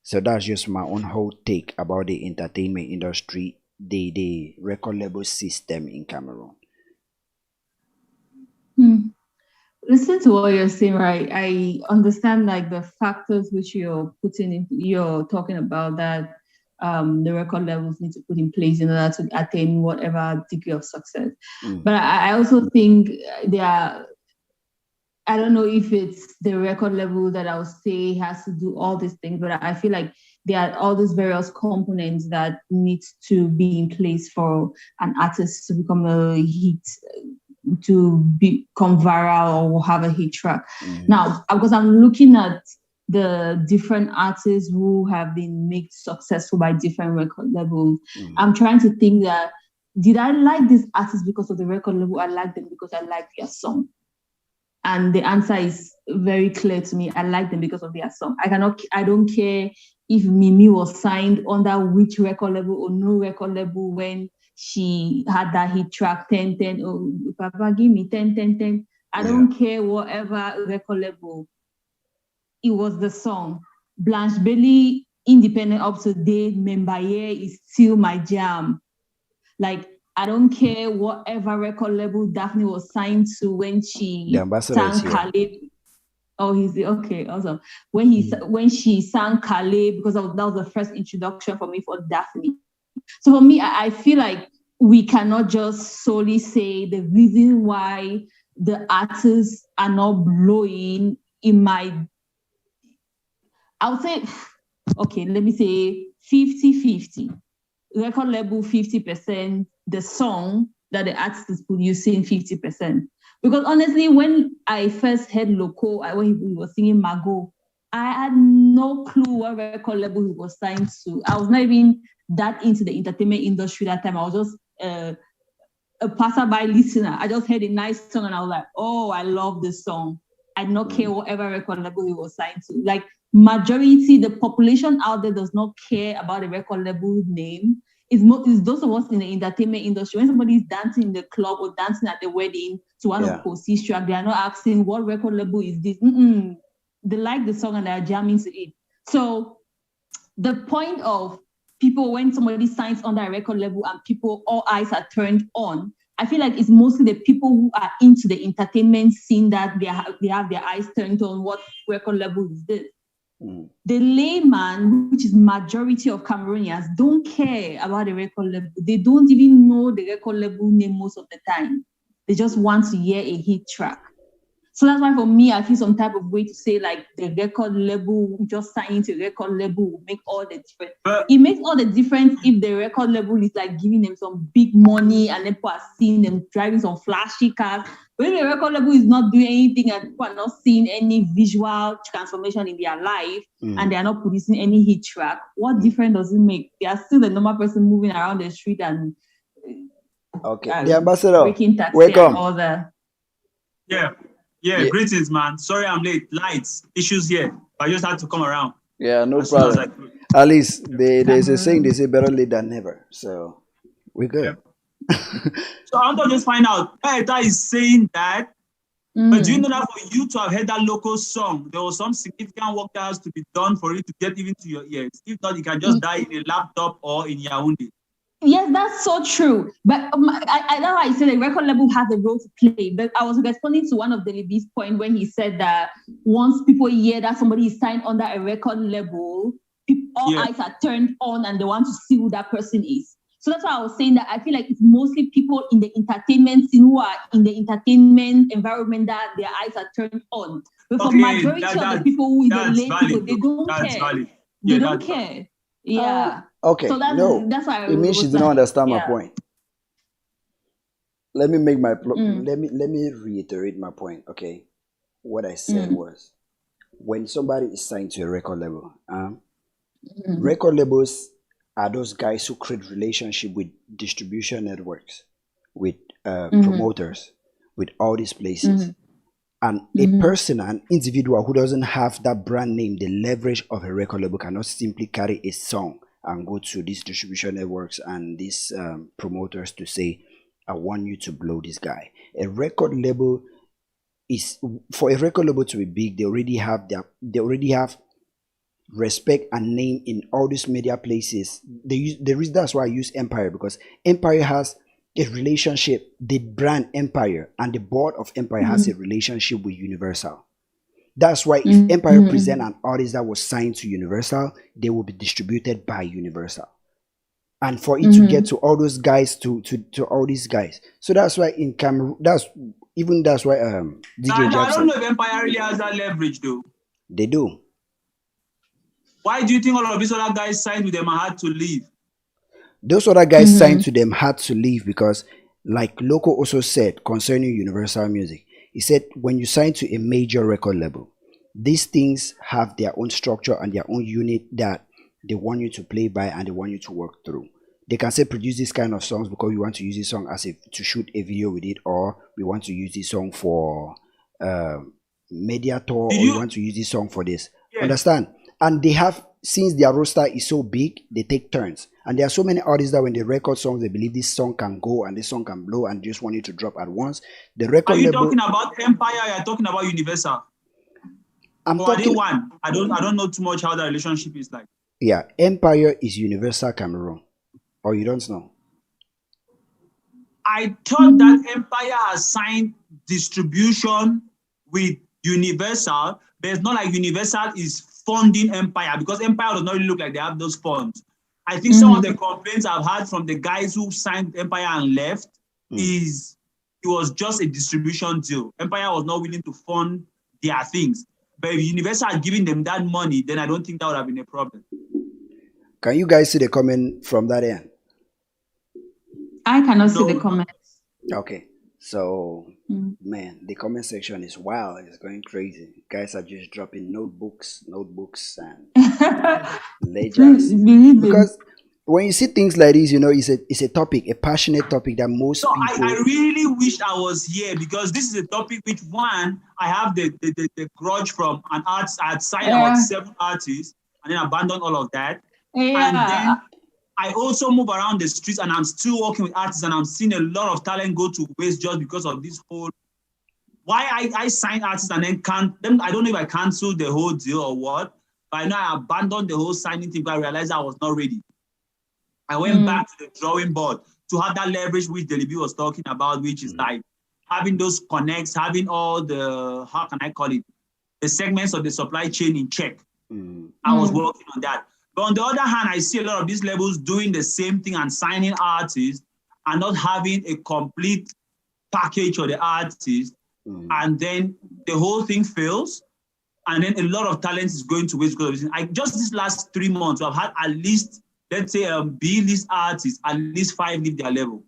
So that's just my own whole take about the entertainment industry, the record label system in Cameroon. Listen to what you're saying, right? I understand like the factors which you're talking about that the record levels need to put in place in order to attain whatever degree of success. But I also think I don't know if it's the record level that I would say has to do all these things, but I feel like there are all these various components that need to be in place for an artist to become a hit, to become viral or have a hit track. Now, because I'm looking at the different artists who have been made successful by different record labels, I'm trying to think that, did I like these artists because of the record label? I like them because I like their song. And the answer is very clear to me. I like them because of their song. I don't care if Mimi was signed under which record label or no record label when she had that hit track 10-10. Oh, Papa, give me 10-10-10. I don't care whatever record label. It was the song. Blanche Bailey, independent up to date, Membaye is still my jam. Like, I don't care whatever record label Daphne was signed to when she sang Calais. Oh, he's okay, awesome. When she sang Calais, because that was the first introduction for me for Daphne. So for me, I feel like we cannot just solely say the reason why the artists are not blowing I would say, okay, let me say 50-50. Record label 50%, the song that the artist is producing 50%. Because honestly, when I first heard Loco, when he was singing Mago, I had no clue what record label he was signed to. I was not even that into the entertainment industry that time. I was just a passerby listener. I just heard a nice song and I was like, oh, I love this song. I did not care whatever record label he was signed to. Like, majority, the population out there does not care about the record label name. It's those of us in the entertainment industry. When somebody is dancing in the club or dancing at the wedding to one of Kosi's track, they are not asking what record label is this. They like the song and they are jamming to it. So the point of people, when somebody signs on that record label and all eyes are turned on, I feel like it's mostly the people who are into the entertainment scene that they have their eyes turned on. What record label is this? The layman, which is majority of Cameroonians, don't care about the record label. They don't even know the record label name most of the time. They just want to hear a hit track. So that's why for me, I feel some type of way to say like the record label, just signing to the record label will make all the difference. It makes all the difference if the record label is like giving them some big money and then people are seeing them driving some flashy cars. But if the record label is not doing anything and people are not seeing any visual transformation in their life and they are not producing any hit track, what difference does it make? They are still the normal person moving around the street and the ambassador, breaking taxi welcome. And all that. Yeah, greetings, man. Sorry I'm late. Lights, issues here. I just had to come around. Yeah, no problem. At least there's a saying, they say better late than never. So we're good. Yeah. So I want to just find out, Eta is saying that, but do you know that for you to have heard that local song, there was some significant work that has to be done for it to get even to your ears? If not, you can just die in a laptop or in Yaoundé. Yes, that's so true. But I know how you said the record label has a role to play. But I was responding to one of the Liby's point when he said that once people hear that somebody is signed under a record label, all eyes are turned on and they want to see who that person is. So that's why I was saying that I feel like it's mostly people in the entertainment scene who are in the entertainment environment that their eyes are turned on. But for majority of the people who are the lay people, they don't care. They don't care. Yeah. Okay. So that's why it means she didn't understand my point. Let me make my let me reiterate my point. Okay. What I said was, when somebody is signed to a record label, record labels are those guys who create relationship with distribution networks, with promoters, with all these places. And a person, an individual who doesn't have that brand name, the leverage of a record label, cannot simply carry a song and go to these distribution networks and these promoters to say, I want you to blow this guy. A record label is, for a record label to be big, they already have respect and name in all these media places. That's why I use Empire, because Empire has a relationship, the brand Empire and the board of Empire has a relationship with Universal. That's why if Empire present an artist that was signed to Universal, they will be distributed by Universal. And for it to get to all those guys, to all these guys. So that's why in Cameroon, that's why DJ Jackson. I don't know if Empire really has that leverage though. They do. Why do you think all of these other guys signed with them and had to leave? Those other guys signed to them had to leave because, like Loco also said concerning Universal Music, he said when you sign to a major record label, these things have their own structure and their own unit that they want you to play by and they want you to work through. They can say produce this kind of songs because we want to use this song as to shoot a video with it, or we want to use this song for media tour, or we want to use this song for this. Understand? And they have, since their roster is so big, they take turns. And there are so many artists that when they record songs, they believe this song can go and this song can blow and just want you to drop at once. The record Are you talking about Empire? Or you're talking about Universal? I'm talking one. I don't know too much how the relationship is like. Yeah, Empire is Universal Cameroon. Or you don't know? I thought that Empire has signed distribution with Universal, but it's not like Universal is funding Empire, because Empire does not really look like they have those funds. I think some of the complaints I've had from the guys who signed Empire and left is it was just a distribution deal. Empire was not willing to fund their things. But if Universal had given them that money, then I don't think that would have been a problem. Can you guys see the comment from that end? I cannot see the comments. Okay. So, man, the comment section is wild. It's going crazy. Guys are just dropping notebooks and ledgers. Because when you see things like this, you know, it's a topic, a passionate topic that most people... I really wish I was here, because this is a topic which, one, I have the grudge from an artist. I had signed about 7 artists and then abandoned all of that. Yeah. And then I also move around the streets and I'm still working with artists and I'm seeing a lot of talent go to waste just because of this whole, why I sign artists and then I don't know if I canceled the whole deal or what, but I know I abandoned the whole signing thing because I realized I was not ready. I went back to the drawing board to have that leverage which Liby was talking about, which is like having those connects, having all the, how can I call it, the segments of the supply chain in check. I was working on that. But on the other hand, I see a lot of these labels doing the same thing and signing artists and not having a complete package for the artist. And then the whole thing fails. And then a lot of talent is going to waste because of this. Just these last 3 months, I've had at least, let's say, B-list artists, at least 5 leave their level.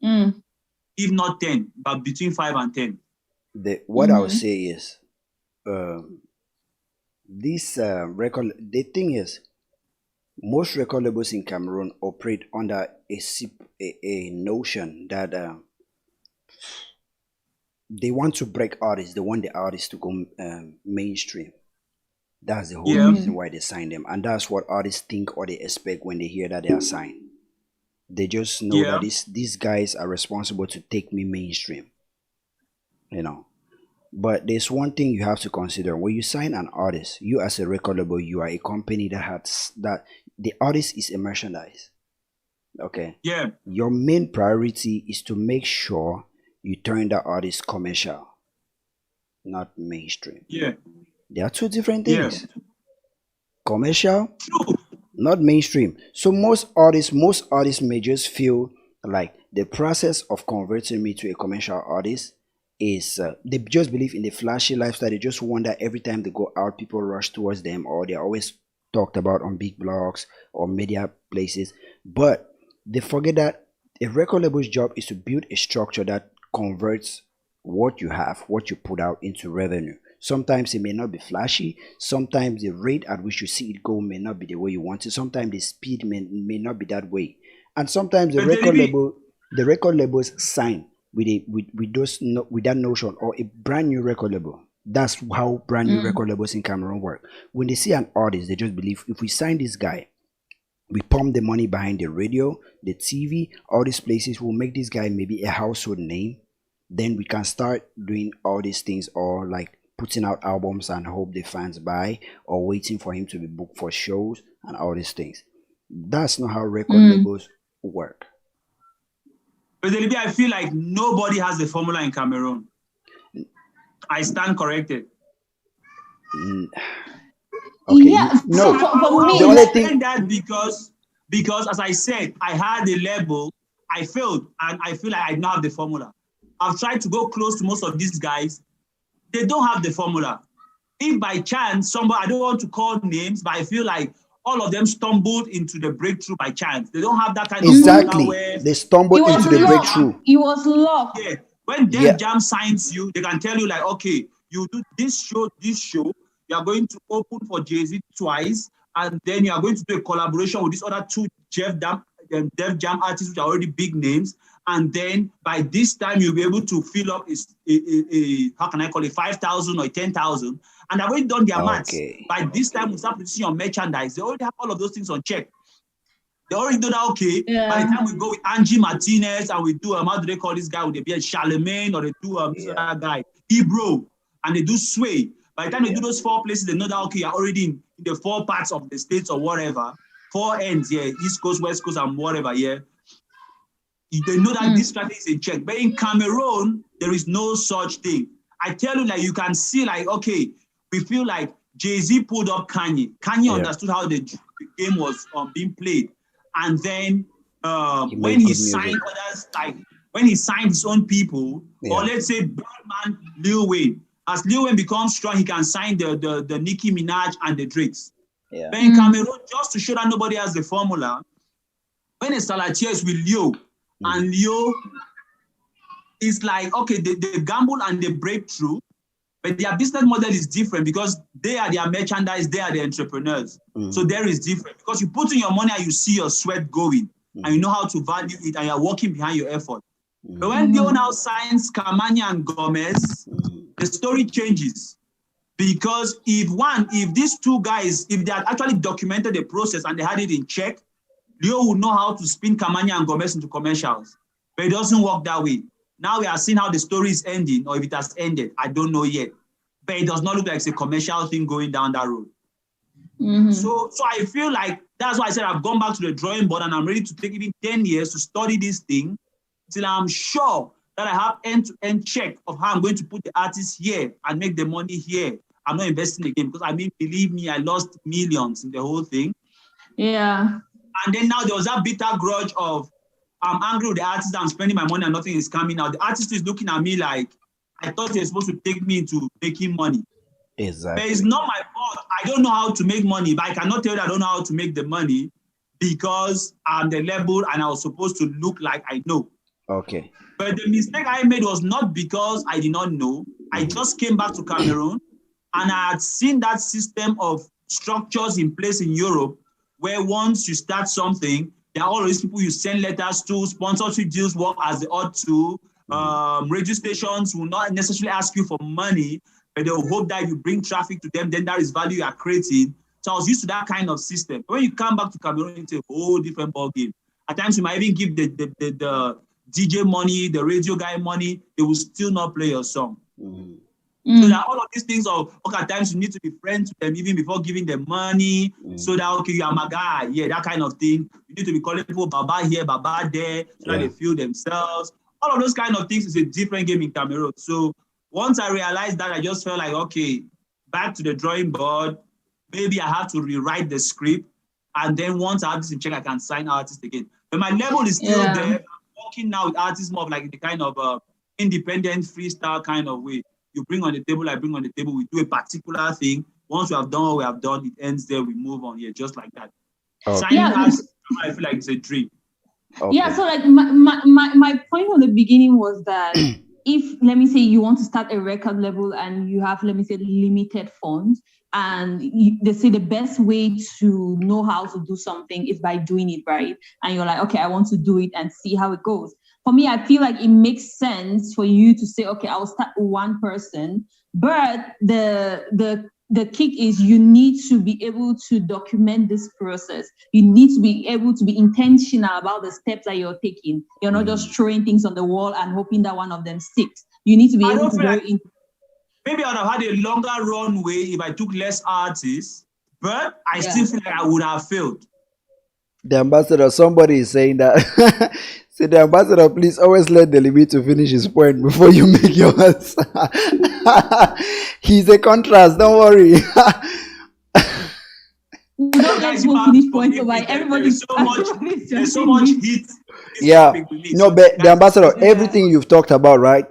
If not 10, but between 5 and 10. What I would say is, this record, the thing is, most record labels in Cameroon operate under a notion that they want to break artists. They want the artists to go mainstream. That's the whole reason why they sign them. And that's what artists think or they expect when they hear that they are signed. They just know that these guys are responsible to take me mainstream. You know. But there's one thing you have to consider. When you sign an artist, you as a record label, you are a company that the artist is a merchandise. Okay. Yeah. Your main priority is to make sure you turn the artist commercial, not mainstream. Yeah. They are two different Yeah. things. Commercial, True. not mainstream. So most artists may just feel like the process of converting me to a commercial artist is they just believe in the flashy lifestyle. They just wonder every time they go out, people rush towards them, or they're always talked about on big blogs or media places. But they forget that a record label's job is to build a structure that converts what you have, what you put out into revenue. Sometimes it may not be flashy. Sometimes the rate at which you see it go may not be the way you want it. Sometimes the speed may not be that way. And sometimes But the record labels sign with those with that notion or a brand new record label. That's how brand new record labels in Cameroon work. When they see an artist, they just believe if we sign this guy, we pump the money behind the radio, the TV, all these places will make this guy maybe a household name. Then we can start doing all these things or like putting out albums and hope the fans buy or waiting for him to be booked for shows and all these things. That's not how record labels work. Libya, I feel like nobody has the formula in Cameroon. I stand corrected. Okay. Yeah, No, for me, the only I thing said that because as I said, I had a level, I failed, and I feel like I don't have the formula. I've tried to go close to most of these guys. They don't have the formula. If by chance somebody, I don't want to call names, but I feel like all of them stumbled into the breakthrough by chance. They don't have that kind of exactly where they stumbled into the breakthrough. It was luck. yeah. When Def Yeah. Jam signs you, they can tell you like, okay, you do this show, you are going to open for Jay-Z twice, and then you are going to do a collaboration with these other two Def Jam artists, which are already big names. And then by this time, you'll be able to fill up how can I call it, 5,000 or 10,000. And they've already done their maths. Okay. By this time, we start producing your merchandise. They already have all of those things on check. They already know that, okay, by the time we go with Angie Martinez and we do, how do they call this guy with the beard, Charlemagne, or they do this other guy, Ebro, and they do Sway. By the time they do those four places, they know that, okay, you're already in the four parts of the states or whatever, four ends, East Coast, West Coast, and whatever, They know that this strategy is in check. But in Cameroon, there is no such thing. I tell you, like, you can see, like, okay, we feel like Jay-Z pulled up Kanye. Kanye understood how the game was being played. And then when he signed others, like when he signed his own people, or let's say Birdman, Lil Wayne, as Lil Wayne becomes strong, he can sign the Nicki Minaj and the Drakes. But in Cameroon, just to show that nobody has the formula, when a Salatier is with Leo, and Leo is like, okay, they gamble and they break through, but their business model is different because they are their merchandise, they are the entrepreneurs. So there is different because you put in your money and you see your sweat going and you know how to value it and you're working behind your effort. But when Leo now signs Kamanya and Gomez, the story changes. Because if these two guys, if they had actually documented the process and they had it in check, Leo would know how to spin Kamanya and Gomez into commercials. But it doesn't work that way. Now we are seeing how the story is ending, or if it has ended, I don't know yet. But it does not look like it's a commercial thing going down that road. So I feel like that's why I said I've gone back to the drawing board and I'm ready to take even 10 years to study this thing till I'm sure that I have end-to-end check of how I'm going to put the artist here and make the money here. I'm not investing again because, I mean, believe me, I lost millions in the whole thing. Yeah. And then now there was that bitter grudge of, I'm angry with the artist, I'm spending my money and nothing is coming out. The artist is looking at me like, I thought you're supposed to take me into making money. Exactly. But it's not my fault. I don't know how to make money, but I cannot tell you I don't know how to make the money because I'm the label and I was supposed to look like I know. Okay. But the mistake I made was not because I did not know. I just came back to Cameroon and I had seen that system of structures in place in Europe where once you start something, there are all these people you send letters to, sponsorship deals work as they ought to. Radio stations will not necessarily ask you for money, but they'll hope that if you bring traffic to them, then that is value you are creating. So I was used to that kind of system. When you come back to Cameroon, it's a whole different ballgame. At times, you might even give the DJ money, the radio guy money, they will still not play your song. So that all of these things of, okay, at times you need to be friends with them even before giving them money. So that, okay, you are my guy. Yeah, that kind of thing. You need to be calling people Baba here, Baba there, so that they feel themselves. All of those kind of things is a different game in Cameroon. So once I realized that, I just felt like, okay, back to the drawing board. Maybe I have to rewrite the script. And then once I have this in check, I can sign artists again. But my level is still there. I'm working now with artists more of like the kind of independent freestyle kind of way. You bring on the table, I bring on the table, we do a particular thing. Once we have done what we have done, it ends there, we move on. Yeah, just like that. Signing artists, I feel like it's a dream. Yeah, so like my point from the beginning was that if, let me say, you want to start a record label and you have, let me say, limited funds, and they say the best way to know how to do something is by doing it, right? And you're like, okay, I want to do it and see how it goes. For me, I feel like it makes sense for you to say, okay, I'll start with one person, but the kick is you need to be able to document this process. You need to be able to be intentional about the steps that you're taking. You're not just throwing things on the wall and hoping that one of them sticks. You need to be able to go in. Maybe I would have had a longer runway if I took less artists, but I still feel like I would have failed. The ambassador, somebody is saying that. Say, the ambassador, please always let the limit to finish his point before you make yours. He's a contrast, don't worry. We don't let people finish points, so like there's so much heat. Yeah, no, but the ambassador, everything you've talked about, right?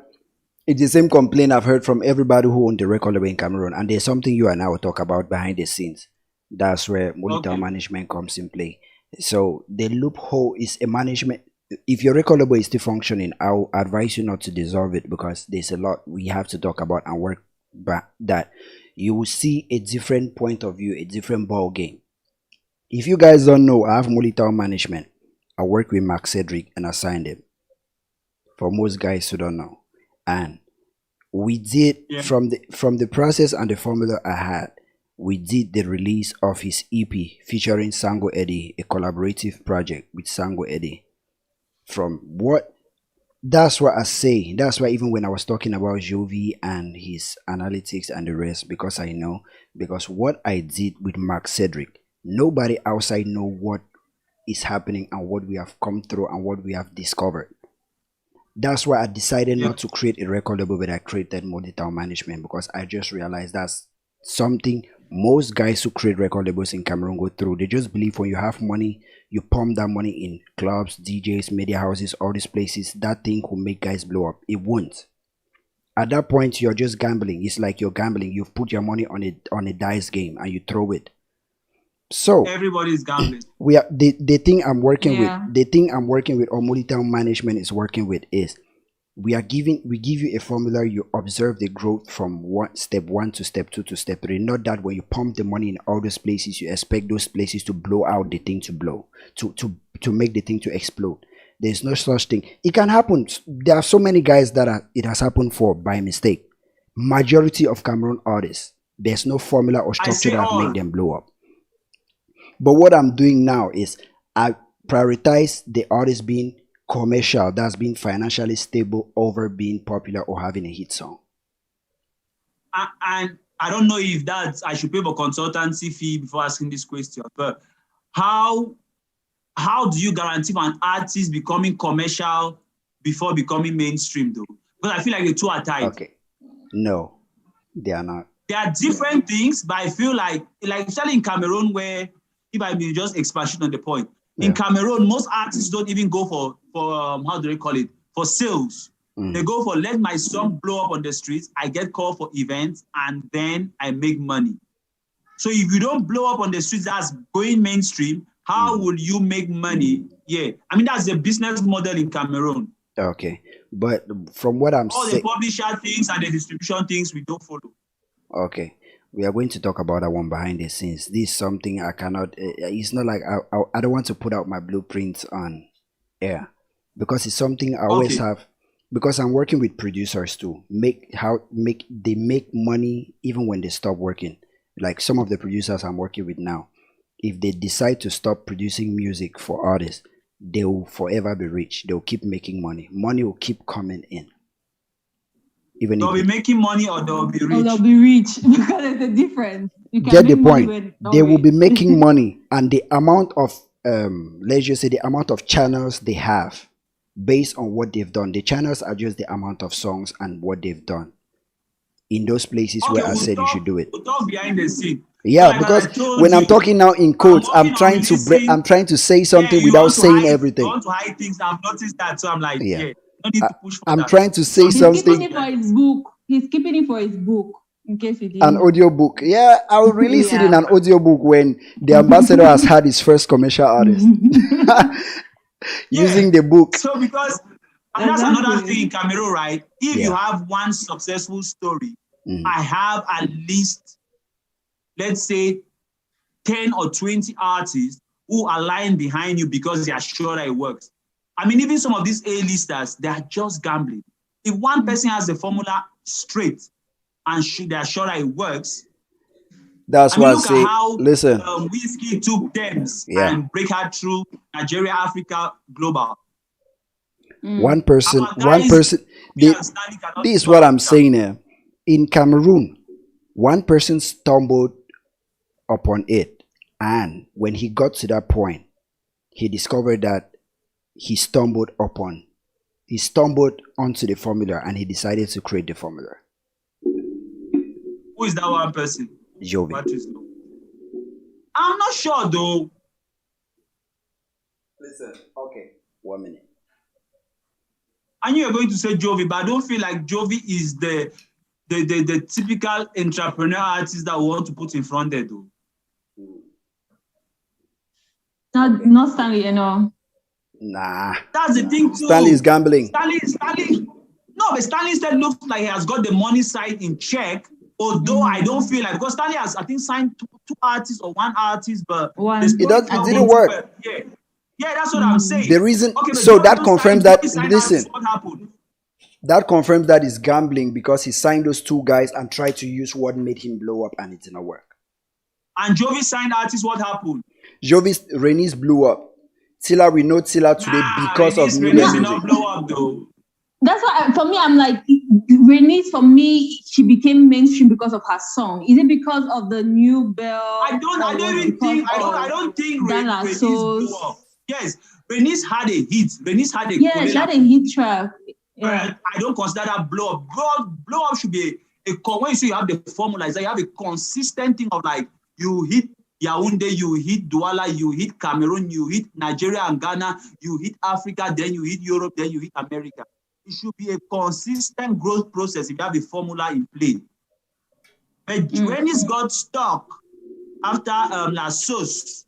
It's the same complaint I've heard from everybody who owned the record label in Cameroon, and there's something you and I will talk about behind the scenes. That's where monetary management comes in play. So the loophole is a management. If your record label is still functioning, I'll advise you not to dissolve it, because there's a lot we have to talk about and work back that you will see a different point of view, a different ball game. If you guys don't know, I have monetary management. I work with Mark Cedric and I signed him. For most guys who don't know. And we did from the process and the formula I had, we did the release of his EP featuring Sango Eddie, a collaborative project with Sango Eddie. That's what I say. That's why even when I was talking about Jovi and his analytics and the rest, because what I did with Mark Cedric, nobody outside know what is happening and what we have come through and what we have discovered. That's why I decided not to create a record label, but I created monetary management, because I just realized that's something most guys who create record labels in Cameroon go through. They just believe when you have money, you pump that money in clubs, DJs, media houses, all these places, that thing will make guys blow up. It won't. At that point, you're just gambling. It's like you're gambling. You've put your money on a dice game and you throw it. So everybody's gambling. We are the thing I'm working with. The thing I'm working with, or monetary management is working with, is we give you a formula. You observe the growth from step 1 to step 2 to step 3. Not that when you pump the money in all those places, you expect those places to blow out the thing to blow, to make the thing to explode. There's no such thing. It can happen. There are so many guys that it has happened for by mistake. Majority of Cameroon artists, there's no formula or structure that make them blow up. But what I'm doing now is I prioritize the artist being commercial, that's being financially stable, over being popular or having a hit song. And I don't know if I should pay for consultancy fee before asking this question, but how do you guarantee an artist becoming commercial before becoming mainstream, though? Because I feel like the two are tied. Okay. No, they are not. There are different things, but I feel like especially in Cameroon, where if I may just expand on the point, in Cameroon, most artists don't even go for how do they call it, for sales. They go for, let my song blow up on the streets, I get called for events, and then I make money. So if you don't blow up on the streets as going mainstream, how will you make money? Yeah, I mean, that's the business model in Cameroon. Okay, but from what I'm saying, all the publisher things and the distribution things, we don't follow. Okay, we are going to talk about that one behind the scenes. This is something I cannot, it's not like I don't want to put out my blueprints on air, because it's something I always have, because I'm working with producers too. They make money even when they stop working. Like some of the producers I'm working with now, if they decide to stop producing music for artists, they will forever be rich. They'll keep making money. Money will keep coming in. Even they'll be making money, or they'll be rich. Or they'll be rich, because there's a difference. You can get the point. They will be making money, and the amount of let's just say the amount of channels they have based on what they've done. The channels are just the amount of songs and what they've done in those places where I said you should do it. We'll talk behind the scene. Yeah, Like because I told when I'm you, talking now in quotes, I'm working on trying to releasing- I'm trying to say Yeah, something you without want to saying hide- You everything. want to hide things. I've noticed that, so I'm like, Yeah. yeah, no need to push for I'm that. trying to say He's keeping something. it for his book. He's keeping it for his book, in case you didn't An know. audio book. Yeah, I'll release it in Yeah. an audio book when the ambassador has had his first commercial artist using the book. So because and that's another Exactly. thing in Cameroon, right? If you Yeah. have one successful story, Mm. I have at least, let's say, 10 or 20 artists who are lying behind you because they are sure that it works. I mean, even some of these A-listers, they are just gambling. If one person has the formula straight and they are sure that it works, That's I mean, why I look say, at how listen, Whiskey took Dems Yeah. and break her through Nigeria, Africa, global. one person, Our one guys, person. me They, and Stanley cannot this is stop what I'm that. saying here. In Cameroon, one person stumbled upon it, and when he got to that point, he discovered that he stumbled onto the formula, and he decided to create the formula. Who is that one person? Jovi. Patrice, no. I'm not sure though. Listen, okay, 1 minute. I knew you were going to say Jovi, but I don't feel like Jovi is the typical entrepreneur artist that we want to put in front there though. Not Stanley, you know. Nah, That's the thing too. Stanley is gambling. Stanley. No, but Stanley instead looks like he has got the money side in check. Although I don't feel like, because Stanley has, I think, signed two artists or one artist, but One. the story is It not didn't going work. well. Yeah, that's what I'm saying. The reason, but so Jovi that don't confirms sign- that. Jovi signed Listen, artists, what happened? that confirms that he's gambling because he signed those two guys and tried to use what made him blow up, and it didn't work. And Jovi signed artists, what happened? Jovi's Renis blew up. Tilla, we know Tilla today because of Release new did music. not blow up though. That's why, for me, I'm like, Renee, for me, she became mainstream because of her song. Is it because of the new bell? I don't think Dana Renice Sauce? blew up. Yes, Renice had a hit. Renice had a Yeah, she had a hit track. Yeah. I don't consider that blow up. Blow up should be when you say you have the formula, is that you have a consistent thing of like you hit Yaoundé, you hit Douala, you hit Cameroon, you hit Nigeria and Ghana, you hit Africa, then you hit Europe, then you hit America. It should be a consistent growth process if you have a formula in play. But Renice got stuck after La Sauce.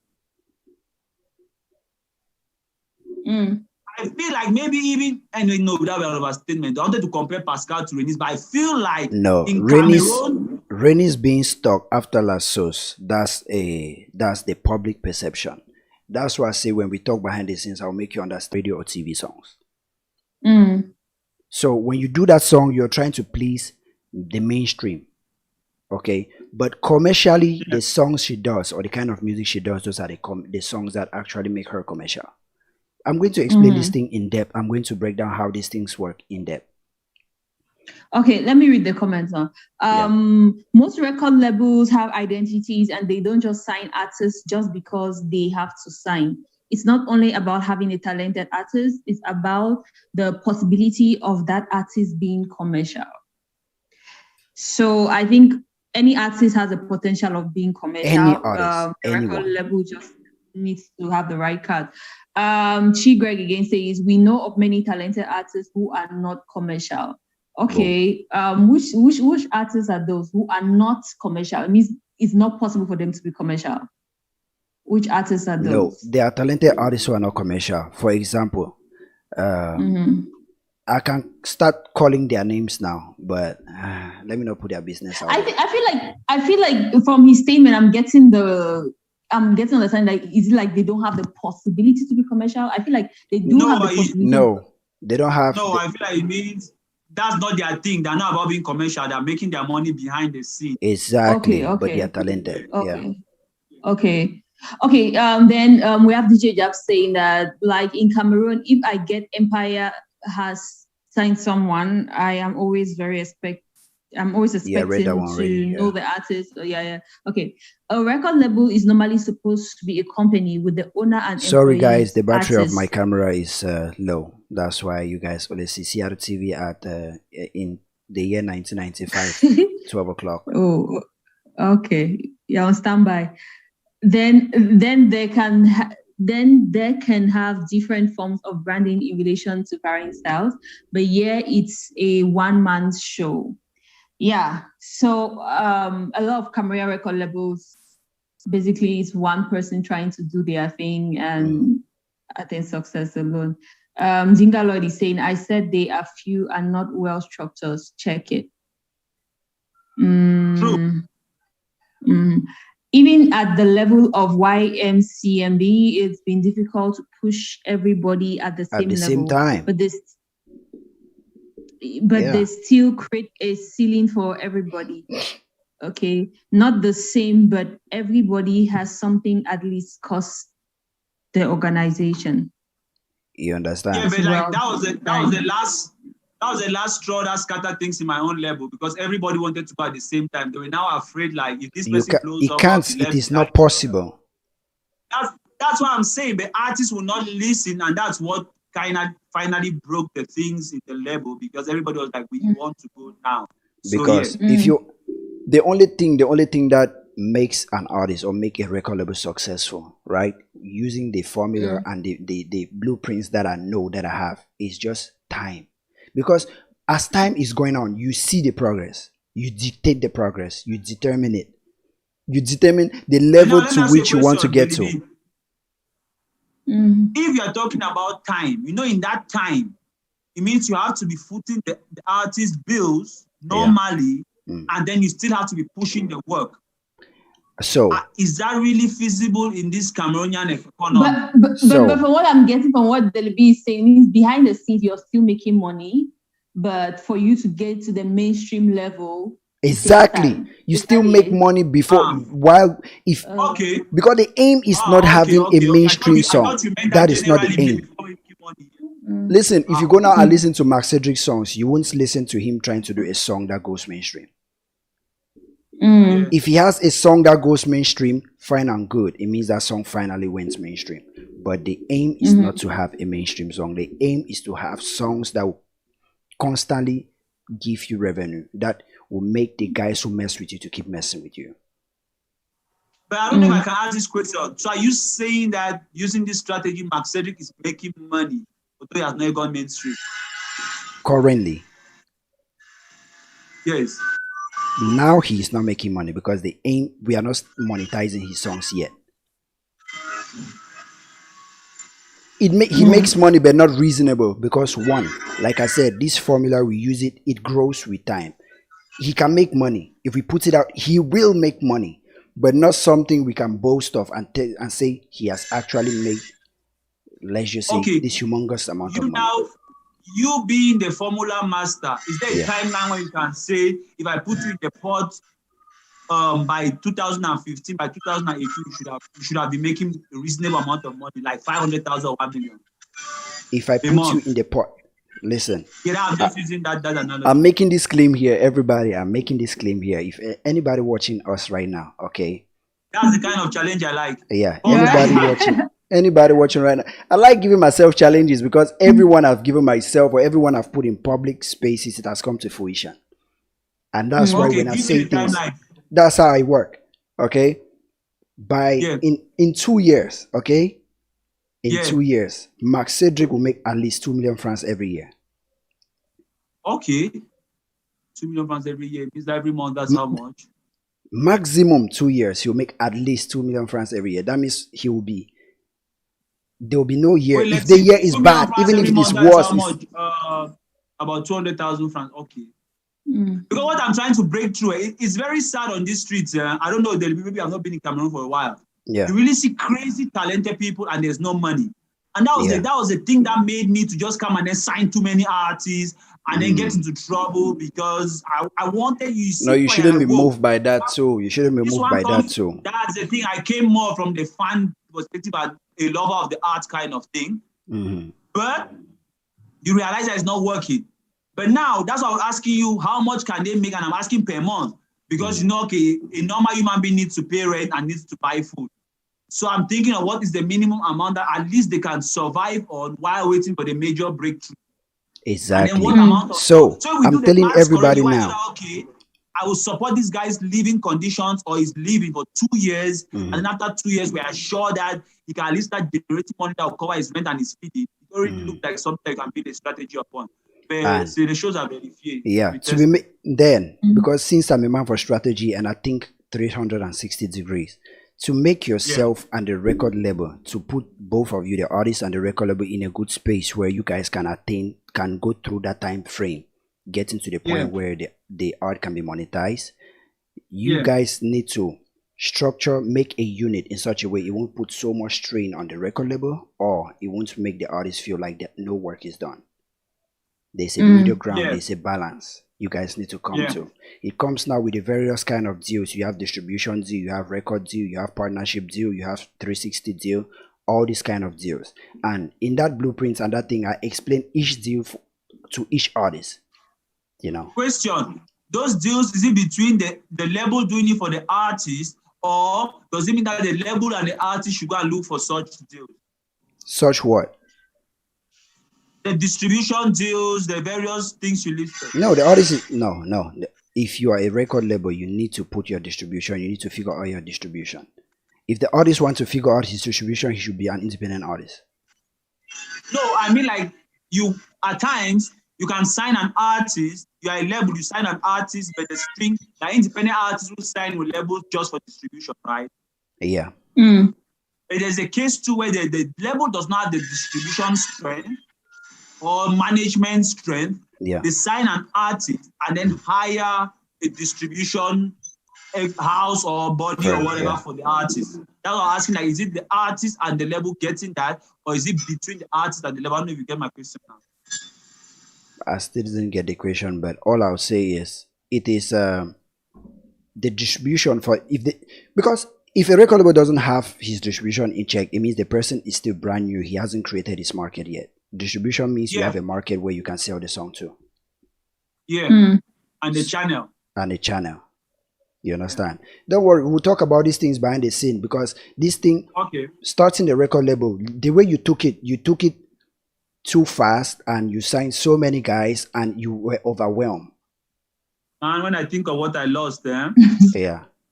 I feel like maybe even, and we know without an overstatement, I wanted to compare Pascal to Renice, but I feel like No, in Cameroon, Renis being stuck after La Sauce, that's the public perception. That's why I say when we talk behind the scenes, I'll make you understand radio or TV songs. So when you do that song, you're trying to please the mainstream. Okay, but commercially, the songs she does or the kind of music she does, those are the songs that actually make her commercial. I'm going to explain this thing in depth. I'm going to break down how these things work in depth. Okay, let me read the comments now. Most record labels have identities and they don't just sign artists just because they have to sign. It's not only about having a talented artist, it's about the possibility of that artist being commercial. So I think any artist has a potential of being commercial. Any artist, the record anyone. label just needs to have the right card. Chi Greg again says, we know of many talented artists who are not commercial. Okay, which artists are those who are not commercial? It means it's not possible for them to be commercial. Which artists are those? No, they are talented artists who are not commercial. For example, I can start calling their names now, but let me not put their business out. I feel like from his statement, I'm getting the sense like, is it like they don't have the possibility to be commercial? I feel like they do have the possibility. No, they don't have. No, I feel like it means that's not their thing. They're not about being commercial. They're making their money behind the scene. Exactly, Okay. but they are talented. Okay. Yeah. Okay. Then we have DJ Jab saying that, like in Cameroon, if I get Empire has signed someone, I am always very I'm always Yeah, I read that expecting one to already. know the artist. Oh, yeah. Okay. A record label is normally supposed to be a company with the owner and Sorry, guys, employees, the battery of my artists. camera is low. That's why you guys only see Seattle TV at in the year 1995, 12 o'clock. Oh, okay. You're on standby. Then there can have different forms of branding in relation to varying styles, but yeah, it's a one-man show. Yeah. So a lot of Cameroon record labels basically is one person trying to do their thing and attain success alone. Zinga Lloyd is saying, I said they are few and not well structured. Check it. True. Even at the level of YMCMB, it's been difficult to push everybody at the same same level. time. But they Yeah. still create a ceiling for everybody. Okay, not the same, but everybody has something at least cost the organization. You understand? Yeah, but like Well, that was the last straw that scattered things in my own level because everybody wanted to go at the same time. They were now afraid, like, if this person blows It up, can't. I'll be It left is behind. not possible. That's what I'm saying. The artists will not listen, and that's what kind of finally broke the things in the label because everybody was like, "We want to go now." So Because yeah. if you, the only thing that makes an artist or make a record label successful, right? Using the formula and the blueprints that I have is just time. Because as time is going on, you see the progress, you dictate the progress, you determine it, you determine the level Now, to which you want to get to. If you are talking about time, in that time, it means you have to be footing the artist bills normally, and then you still have to be pushing the work. So is that really feasible in this Cameroonian economy? But from what I'm getting from what Delibi is saying, means behind the scenes you're still making money, but for you to get to the mainstream level, exactly, you still make money before because the aim is not having a mainstream song. That is not the aim. Listen, if you go now and listen to Mark Cedric's songs, you won't listen to him trying to do a song that goes mainstream. If he has a song that goes mainstream, fine and good. It means that song finally went mainstream. But the aim is not to have a mainstream song. The aim is to have songs that will constantly give you revenue, that will make the guys who mess with you to keep messing with you. But I don't know if I can ask this question. So are you saying that using this strategy, Mark Cedric is making money, although he has not gone mainstream? Currently. Yes. Now he is not making money because we are not monetizing his songs yet. He makes money, but not reasonable because one, like I said, this formula, we use it, it grows with time. He can make money. If we put it out, he will make money, but not something we can boast of and say he has actually made, let's just say, this humongous amount of money. Now, you being the formula master, is there a timeline where you can say, if I put you in the pot by 2015, by 2018, you should have been making a reasonable amount of money, like 500,000 or 1 million? If I put you in the pot, listen. Yeah, I'm just using that analogy. I'm making this claim here, everybody. I'm making this claim here. If anybody watching us right now, okay? That's the kind of challenge I like. Yeah, anybody watching right now. I like giving myself challenges because everyone I've given myself or everyone I've put in public spaces, it has come to fruition. And that's why when I say things, that's how I work. Okay? In 2 years, okay? In 2 years, Mark Cedric will make at least 2 million francs every year. Okay. 2 million francs every year. Means every month, that's how much? Maximum 2 years, he'll make at least 2 million francs every year. That means there will be no year. If the year is bad, even if it is worse, about 200,000 francs. Okay. Because what I'm trying to break through, it's very sad on these streets. I don't know, maybe I've not been in Cameroon for a while. Yeah. You really see crazy, talented people, and there's no money. And that was the thing that made me to just come and then sign too many artists and then get into trouble because I wanted you. No, you shouldn't be moved by that too. You shouldn't be moved by that too. That's the thing. I came more from the fan perspective and a lover of the art kind of thing. But you realize that it's not working. But now that's why I was asking you how much can they make, and I'm asking per month because you know, okay, a normal human being needs to pay rent and needs to buy food. So I'm thinking of what is the minimum amount that at least they can survive on while waiting for the major breakthrough. Exactly. And then what amount of So we I'm do the telling maths everybody correctly, now. that, okay, I will support this guy's living conditions or he's living for 2 years. And then after 2 years, we are sure that he can at least start generating money that will cover his rent and his feeding. It already looks like something that can build a strategy upon. But the shows are very few. Yeah, because since I'm a man for strategy and I think 360 degrees, to make yourself and the record label, to put both of you, the artist and the record label, in a good space where you guys can go through that time frame, getting to the point where the art can be monetized, you guys need to make a unit in such a way it won't put so much strain on the record label, or it won't make the artist feel like that no work is done. There's a middle ground, there's a balance you guys need to come to. It comes now with the various kind of deals. You have distribution deal, you have record deal, you have partnership deal, you have 360 deal, all these kind of deals. And in that blueprint and that thing, I explain each deal to each artist. You know. Question: those deals, is it between the label doing it for the artist, or does it mean that the label and the artist should go and look for such deals? Such what? The distribution deals, the various things you listed. No, the artist is no. If you are a record label, you need to put your distribution. You need to figure out your distribution. If the artist wants to figure out his distribution, he should be an independent artist. No, I mean, like, you at times you can sign an artist. You are a label, you sign an artist, but the string, the independent artist will sign with label just for distribution, right? Yeah. But there's a case too where the label does not have the distribution strength or management strength. They sign an artist and then hire a distribution house or body or whatever for the artist. That's what I'm asking, like, is it the artist and the label getting that, or is it between the artist and the label? I don't know if you get my question now. I still didn't get the question, but all I'll say is it is the distribution for because if a record label doesn't have his distribution in check, it means the person is still brand new. He hasn't created his market yet. Distribution means you have a market where you can sell the song to. And the channel. You understand? Don't worry, we'll talk about these things behind the scene, because this thing starts in the record label. The way you took it too fast, and you signed so many guys and you were overwhelmed. And when I think of what I lost there,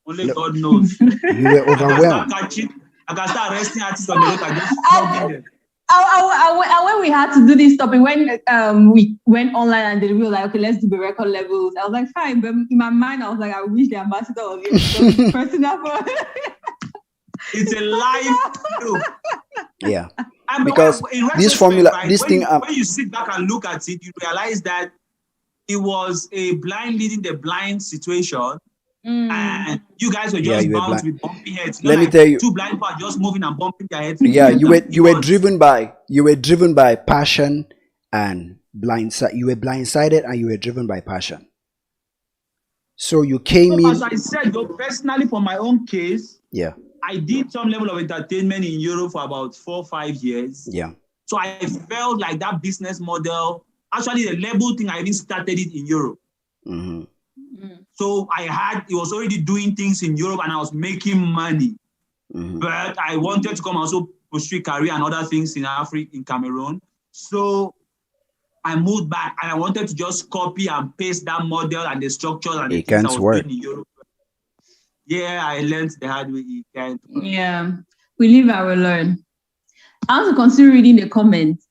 only God knows. You were overwhelmed. I can start arresting artists on the road and just flogging them. When we had to do this topic, when we went online and they were like, okay, let's do the record levels, I was like, fine. But in my mind, I was like, I wish the ambassador was here. Personal. It's a live look. Yeah. Because this formula, right, this thing. When you sit back and look at it, you realize that it was a blind leading the blind situation. And you guys were just bound with bumpy heads. Let me tell you, two blind people just moving and bumping their heads. Yeah, you were driven by passion and blindsided. You were blindsided and you were driven by passion. So you came in. As I said, though, personally, for my own case, I did some level of entertainment in Europe for about 4 or 5 years. Yeah. So I felt like that business model. Actually, the label thing, I even started it in Europe. So it was already doing things in Europe and I was making money. But I wanted to come also pursue career and other things in Africa, in Cameroon. So I moved back and I wanted to just copy and paste that model and the structures and the things I was doing in Europe. Yeah, I learned the hard way. It can't work. Yeah, we live and we learn. I want to consider reading the comments.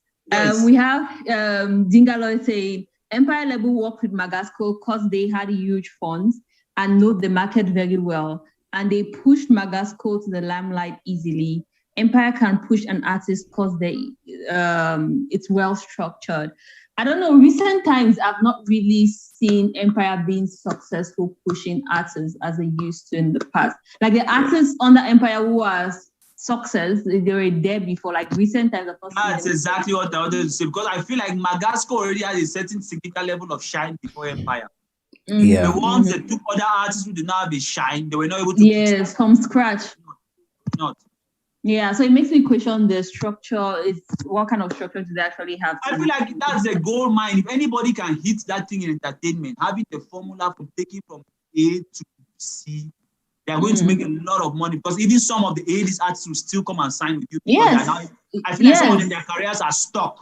We have Dingaloy saying, Empire Label worked with Magasco because they had huge funds and know the market very well. And they pushed Magasco to the limelight easily. Empire can push an artist because it's well structured. I don't know, recent times I've not really seen Empire being successful pushing artists as they used to in the past. Like the artists under Empire who was success, they were there before, like recent times. That's exactly what I wanted to say, because I feel like Magasco already has a certain significant level of shine before Empire. The ones that took other artists who did not have a shine, they were not able to. Yes, from scratch. Not. Yeah, so it makes me question the structure. It's what kind of structure do they actually have? I feel like that's a gold mine. If anybody can hit that thing in entertainment, having the formula for taking from A to C, they are going to make a lot of money, because even some of the A-list artists will still come and sign with you. Yes. Now, I feel like some of them, their careers are stuck.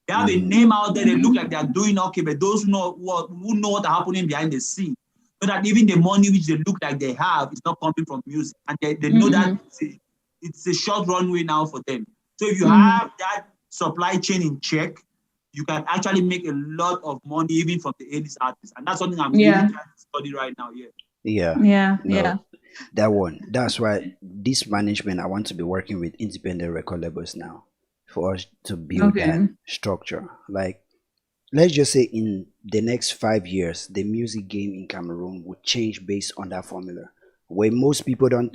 They have a name out there. They look like they are doing okay, but those who know what are happening behind the scene, so that even the money which they look like they have is not coming from music, and they know that it's a short runway now for them. So if you have that supply chain in check, you can actually make a lot of money even from the A-list artists, and that's something I'm really trying to study right now. That's why this management, I want to be working with independent record labels now for us to build that structure. Like, let's just say in the next 5 years, the music game in Cameroon would change based on that formula, where most people don't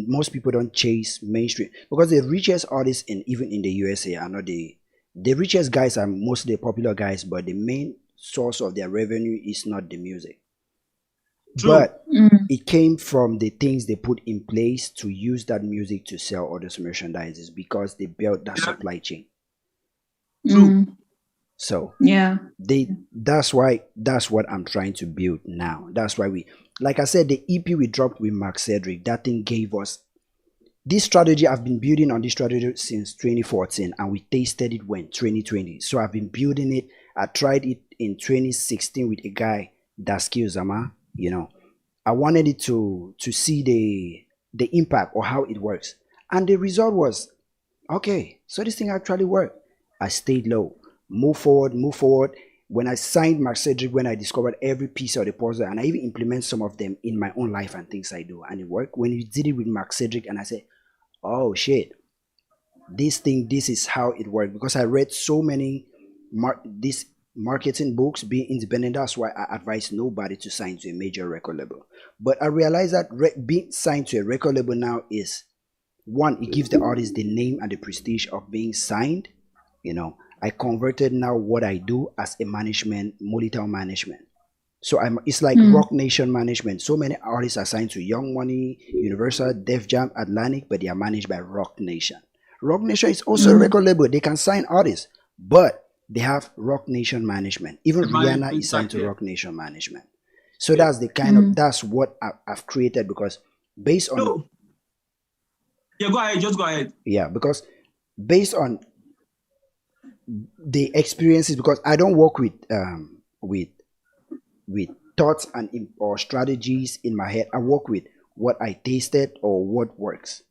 most people don't chase mainstream, because the richest artists even in the USA are not the richest guys are mostly popular guys, but the main source of their revenue is not the music. True. But it came from the things they put in place to use that music to sell all those merchandises, because they built that supply chain. True. So that's what I'm trying to build now. That's why like I said, the EP we dropped with Mark Cedric, that thing gave us this strategy. I've been building on this strategy since 2014, and we tasted it when 2020. So I've been building it. I tried it in 2016 with a guy, Daskil Zama. I wanted it to see the impact or how it works, and the result was okay. So this thing actually worked. I stayed low, move forward. When I signed Mark Cedric, when I discovered every piece of the puzzle, and I even implement some of them in my own life and things I do, and it worked. When you did it with Mark Cedric, and I said, oh shit, this is how it worked, because I read so many these marketing books, being independent. That's why I advise nobody to sign to a major record label. But I realized that being signed to a record label now is, one, it gives the artist the name and the prestige of being signed. I converted now what I do as a management, Molitown management. So it's like Rock Nation management. So many artists are signed to Young Money, Universal, Def Jam, Atlantic, but they are managed by Rock Nation. Rock Nation is also a record label. They can sign artists, but they have Rock Nation management. Even Rihanna is signed to Rock Nation management. So that's the kind of, that's what I've created, because based on... go ahead, just go ahead. Yeah, because based on the experiences, because I don't work with thoughts or strategies in my head. I work with what I tasted or what works.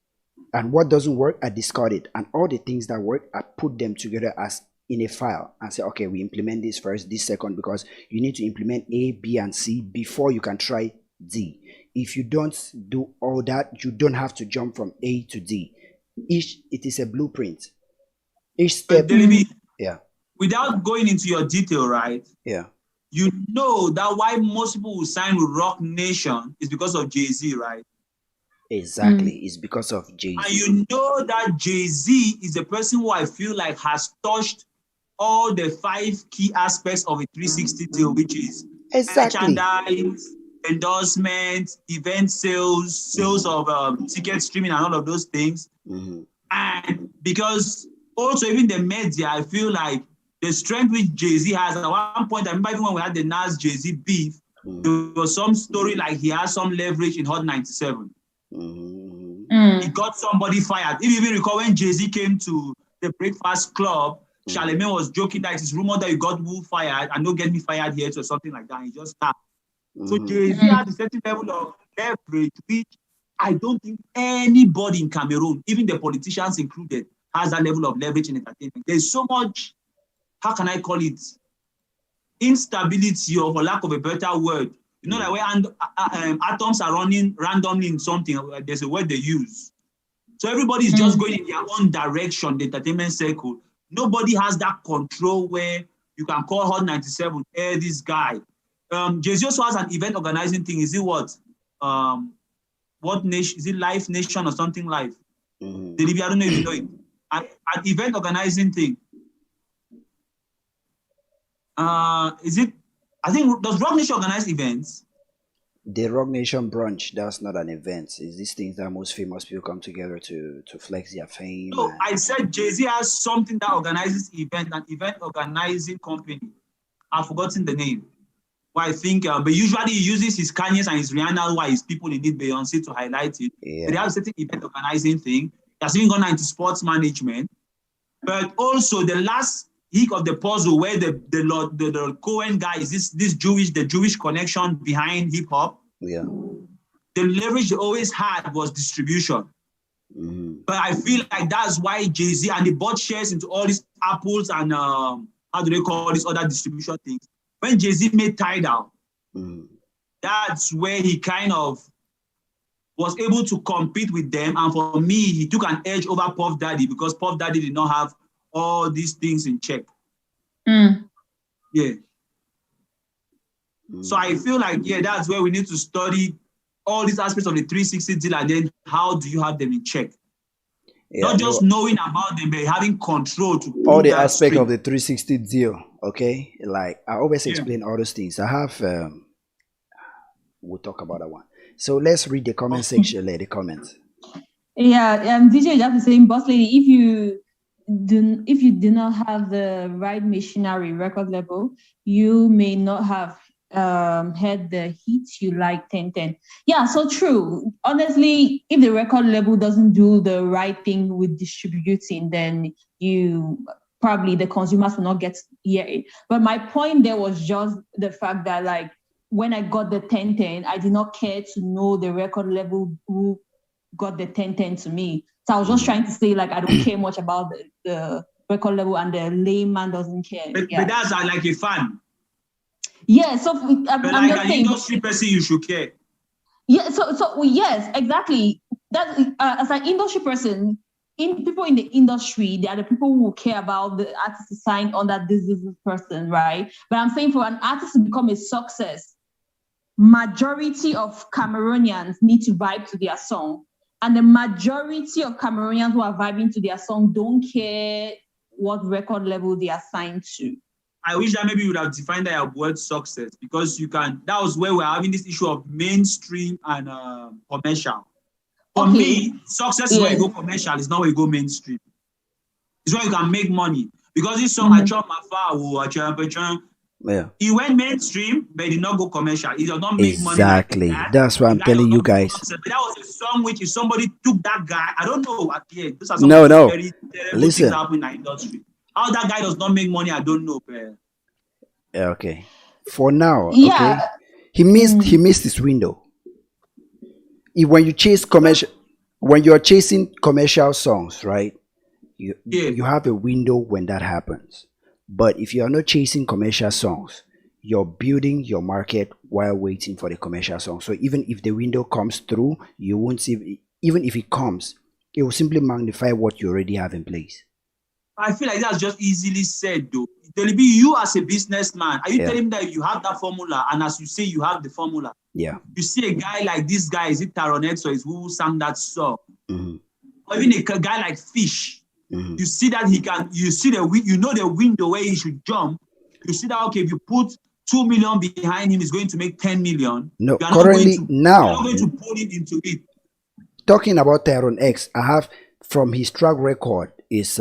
And what doesn't work, I discard it. And all the things that work, I put them together as in a file and say, okay, we implement this first, this second, because you need to implement A, B, and C before you can try D. If you don't do all that, you don't have to jump from A to D. It is a blueprint. Each step. Without going into your detail, right? Yeah. You know that why most people will sign with Rock Nation is because of Jay-Z, right? Exactly. It's because of Jay-Z. And you know that Jay-Z is the person who I feel like has touched all the 5 key aspects of a 360 deal, which is merchandise, endorsements, event sales of ticket streaming, and all of those things. And because also even the media, I feel like the strength which Jay-Z has. At one point, I remember even when we had the Nas Jay-Z beef, there was some story like he has some leverage in Hot 97. He got somebody fired. If you even recall, when Jay-Z came to the Breakfast Club, Charlemagne was joking that it's rumored that you got Wu fired and don't get me fired here or something like that. And he just stopped. So Jay-Z has a certain level of leverage, which I don't think anybody in Cameroon, even the politicians included, has that level of leverage in entertainment. There's so much, how can I call it, instability, or for lack of a better word. You know, like where atoms are running randomly in something, there's a word they use. So everybody is just going in their own direction, the entertainment circle. Nobody has that control where you can call Hot 97, hey, this guy. Jay-Z also has an event organizing thing. Is it what? What nation? Is it Life Nation or something like? I don't know if you know it. An event organizing thing. Is it? I think, does Rock Nation organize events? The Rock Nation brunch, that's not an event. It's these things that most famous people come together to flex their fame No, and I said Jay-Z has something that organizes an event organizing company. I've forgotten the name. Well, I think, but usually he uses his Kanye's and his Rihanna, why his people need Beyonce to highlight it. But they yeah. have a certain event organizing thing. He has even gone into sports management. But also the last peak of the puzzle where the Cohen guy is the Jewish connection behind hip hop. Yeah. The leverage they always had was distribution. But I feel like that's why Jay-Z and they bought shares into all these Apples and how do they call these other distribution things? When Jay-Z made Tidal, that's where he kind of was able to compete with them. And for me, he took an edge over Puff Daddy because Puff Daddy did not have all these things in check. Yeah. So I feel like, yeah, that's where we need to study all these aspects of the 360 deal and then how do you have them in check? Yeah, not just knowing about them, but having control to all the aspect of the 360 deal. Okay, like I always explain all those things. I have we'll talk about that one. So let's read the comment section, the comments. Yeah, DJ just is saying, boss lady, if you do not have the right machinery record label, you may not have had the hits you like 1010. Yeah, so true. Honestly, if the record label doesn't do the right thing with distributing, then probably the consumers will not get to hear it. But my point there was just the fact that, like, when I got the 1010, I did not care to know the record label who got the 1010 to me. So I was just trying to say, like, I don't care much about the record label, and the layman doesn't care. But that's like a fan. Yeah, so but I'm like just an saying, industry person, you should care. Yeah, so yes, exactly. That as an industry person, people in the industry, they are the people who care about the artist to sign on that this person, right? But I'm saying for an artist to become a success, majority of Cameroonians need to vibe to their song, and the majority of Cameroonians who are vibing to their song don't care what record level they are signed to. I wish that maybe you would have defined that word success, because that was where we're having this issue of mainstream and commercial. For me, success is where you go commercial, it's not where you go mainstream. It's where you can make money. Because this song, he went mainstream, but he did not go commercial. He does not make money. Exactly. Like that's why I'm telling you guys. But that was a song which, if somebody took that guy, I don't know. These are some very things happen in the industry. How that guy does not make money, I don't know. Okay. For now, okay. He missed his window. When you chase commercial, when you're chasing commercial songs, right? You have a window when that happens. But if you are not chasing commercial songs, you're building your market while waiting for the commercial song. So even if the window comes through, you won't see. Even if it comes, it will simply magnify what you already have in place. I feel like that's just easily said, though. Be you as a businessman, are you telling me that you have that formula, and as you say, you have the formula? Yeah. You see a guy like this guy, is it Taron X, or is who sang that song? Or even a guy like Fish. You see that he can. You see the window where he should jump. You see that, okay, if you put 2 million behind him, he's going to make 10 million. No, currently now, you're not going to put it into it. Talking about Taron X, I have from his track record is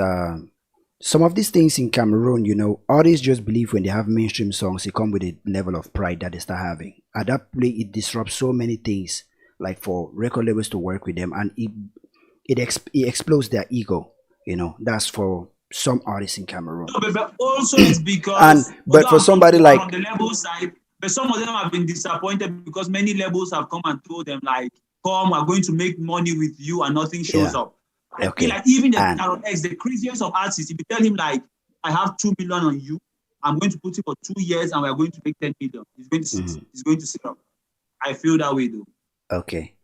some of these things in Cameroon, artists just believe when they have mainstream songs, they come with a level of pride that they start having. At that point, it disrupts so many things, like for record labels to work with them, and it explodes their ego. That's for some artists in Cameroon. No, but also it's because but for somebody like on the label side, but some of them have been disappointed because many labels have come and told them, like, come, we're going to make money with you, and nothing shows up. I feel like even the Taron X, the craziest of artists, if you tell him, like, I have 2 million on you, I'm going to put it for 2 years and we're going to make 10 million. He's going to sit up. I feel that way, though. Okay.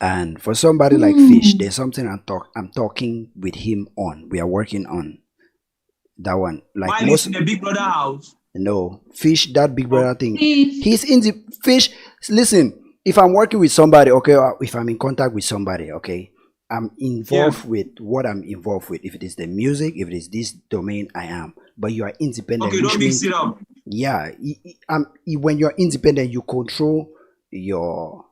And for somebody like Fish, there's something I'm talking with him on. We are working on that one. Like While he's in the Big Brother house. No, Fish, that Big Brother thing. He's in the Fish. Listen, if I'm working with somebody, okay, or if I'm in contact with somebody, okay, I'm involved with what I'm involved with. If it is the music, if it is this domain, I am. But you are independent. Okay, don't mix it up. Yeah, when you're independent, you control your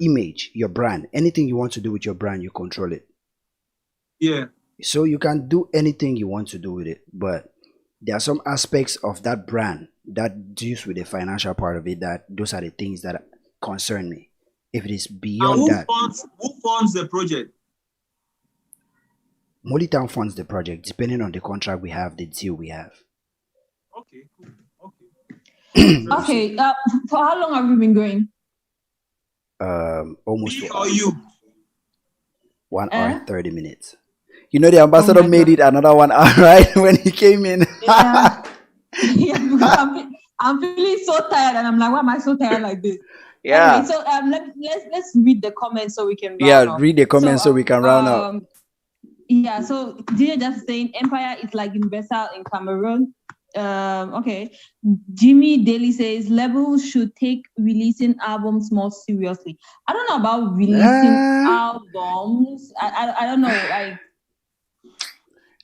image, your brand. Anything you want to do with your brand, you control it. Yeah. So you can do anything you want to do with it, but there are some aspects of that brand that deals with the financial part of it, that those are the things that concern me. If it is And beyond that, who funds the project? Molitown funds the project depending on the contract we have, the deal we have. Okay, cool. Okay. Okay. For how long have you been going? Almost Me 2 or hours. you? 1 hour 30 minutes. You know, the ambassador my made God. it another 1 hour, right? When he came in. Yeah. Yeah, because I'm feeling so tired, and I'm like, why am I so tired like this? Yeah. Anyway, so let's read the comments so we can round Yeah, up. read the comments so we can round up. Yeah, so DJ just saying Empire is like Universal in Cameroon. Okay. Jimmy Daly says labels should take releasing albums more seriously. I don't know about releasing albums. I don't know. Like,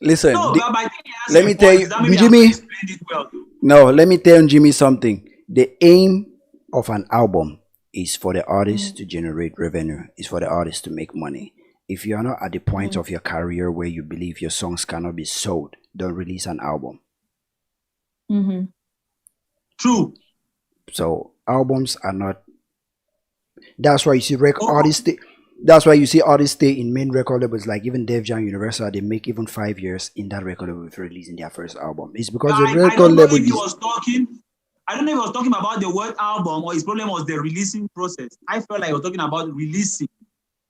listen, No, but I think he has let a me point. tell you, That maybe Jimmy. I've not explained it well. No, let me tell Jimmy something. The aim of an album is for the artist to generate revenue, is for the artist to make money. If you are not at the point of your career where you believe your songs cannot be sold, don't release an album. True. So albums are not. That's why you see artists. That's why you see artists stay in main record labels, like even Def Jam, Universal. They make even 5 years in that record label before releasing their first album. It's because the I record don't know label. if he was talking. I don't know if he was talking about the word album or his problem was the releasing process. I felt like he was talking about releasing.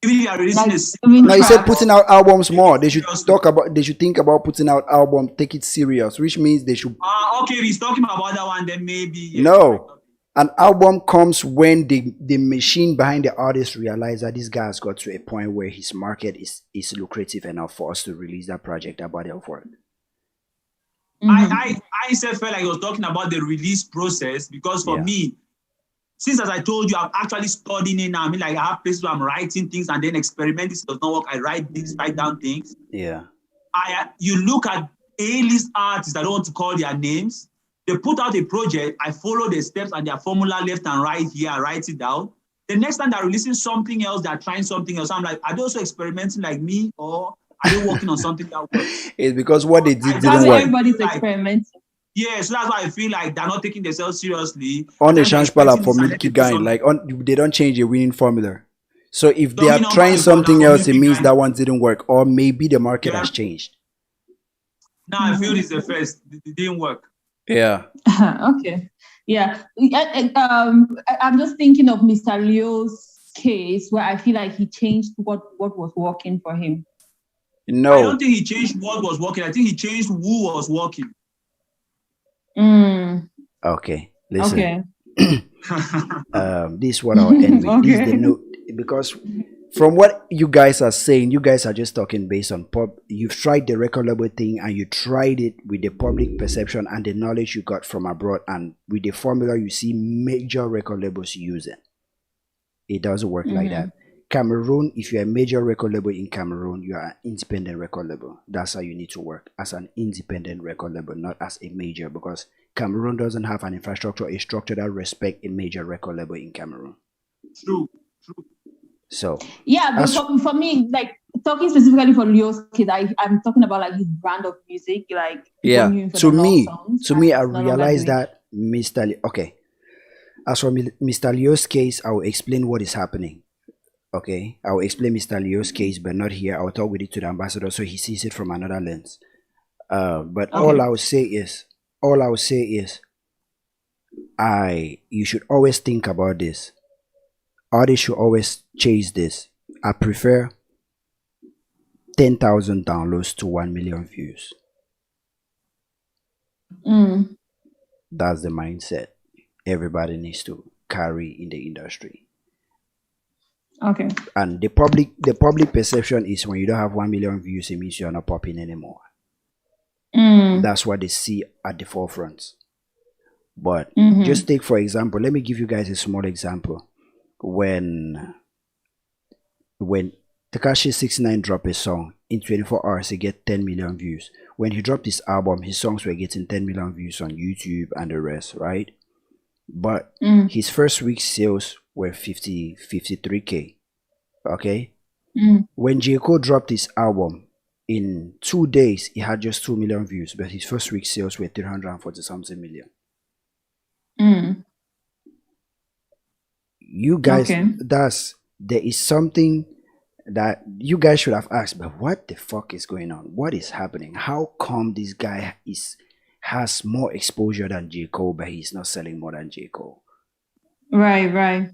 Even if you are releasing Like, a single No, he said album, putting out albums more. They should seriously. they should think about putting out album, take it serious, which means they should. Okay, if he's talking about that one, then maybe. Yeah. No, an album comes when the machine behind the artist realize that this guy has got to a point where his market is lucrative enough for us to release that project, that body of work. I felt like he was talking about the release process because for me, since as I told you, I'm actually studying it now. I mean, like I have places where I'm writing things and then experimenting. This does not work. I write down things. Yeah. You look at A-list artists, I don't want to call their names. They put out a project. I follow the steps and their formula left and right here. I write it down. The next time they're releasing something else, they're trying something else. I'm like, are they also experimenting like me, or are they working on something that works? It's because what they did didn't work. Everybody's experimenting. Yeah, so that's why I feel like they're not taking themselves seriously. On the change pala for me to keep going. Like they don't change the winning formula. So if they are trying something else, it means that one didn't work, or maybe the market has changed. Now I feel it's the first. It didn't work. Yeah. Okay. Yeah. I'm just thinking of Mr. Leo's case where I feel like he changed what was working for him. No. I don't think he changed what was working. I think he changed who was working. Okay. Listen. Okay. This is what I'll end with. This is the note, because from what you guys are saying, you guys are just talking based on you've tried the record label thing and you tried it with the public perception and the knowledge you got from abroad, and with the formula you see major record labels using. It doesn't work like that. Cameroon, if you're a major record label in Cameroon, you are an independent record label. That's how you need to work, as an independent record label, not as a major, because Cameroon doesn't have an infrastructure, a structure that respects a major record label in Cameroon. True. So yeah, but for me, like talking specifically for Leo's kid, I'm talking about like his brand of music, like to me, I realized that Mr. Okay, as for Mr. Leo's case, I will explain what is happening. Okay, I will explain Mr. Leo's case, but not here. I will talk with it to the ambassador so he sees it from another lens. But all I will say is, you should always think about this. Artists should always chase this. I prefer 10,000 downloads to 1 million views. That's the mindset everybody needs to carry in the industry. Okay. And the public perception is when you don't have 1 million views, it means you're not popping anymore. That's what they see at the forefront. But just take, for example, let me give you guys a small example. When Tekashi 69 dropped a song, in 24 hours he get 10 million views. When he dropped his album, his songs were getting 10 million views on YouTube and the rest, right? But his first week's sales were 53K. Okay? Mm. When J. Cole dropped his album, in 2 days, he had just 2 million views, but his first week sales were 340 something million. Mm. You guys, Okay. there is something that you guys should have asked, but what the fuck is going on? What is happening? How come this guy has more exposure than J. Cole, but he's not selling more than J. Cole? Right.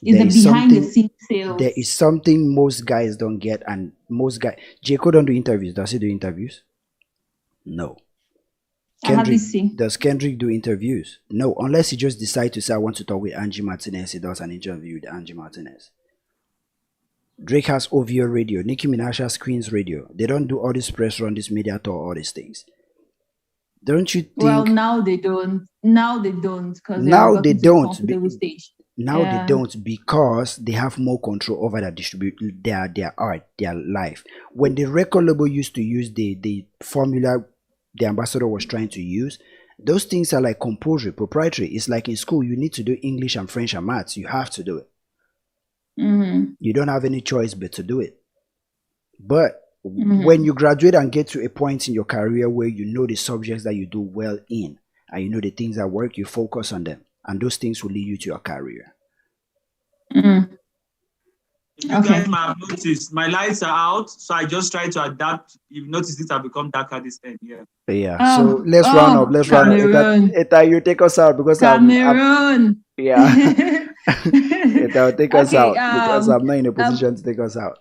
Is There the is behind the something scenes sales? there is something most guys don't get, and most guys, J. Cole don't do interviews. Does he do interviews? No. I hardly see. Does Kendrick do interviews? No, unless he just decide to say I want to talk with Angie Martinez, he does an interview with Angie Martinez. Drake has OVO radio, Nicki Minaj has Queen's radio. They don't do all this press run, this media tour, all these things. Don't you think? Well, now they don't. Now they don't because Now they don't. Stage. Now they don't because they have more control over their art, their life. When the record label used to use the formula the ambassador was trying to use, those things are like compulsory, proprietary. It's like in school, you need to do English and French and maths. You have to do it. Mm-hmm. You don't have any choice but to do it. But when you graduate and get to a point in your career where you know the subjects that you do well in, and you know the things that work, you focus on them. And those things will lead you to your career. Mm-hmm. You guys might have noticed my lights are out, so I just try to adapt. You've noticed things have become darker this end. Yeah. So let's round up. Let's round up. Eta, you take us out because Cameroon. Yeah. Eta, take us out because I'm not in a position to take us out.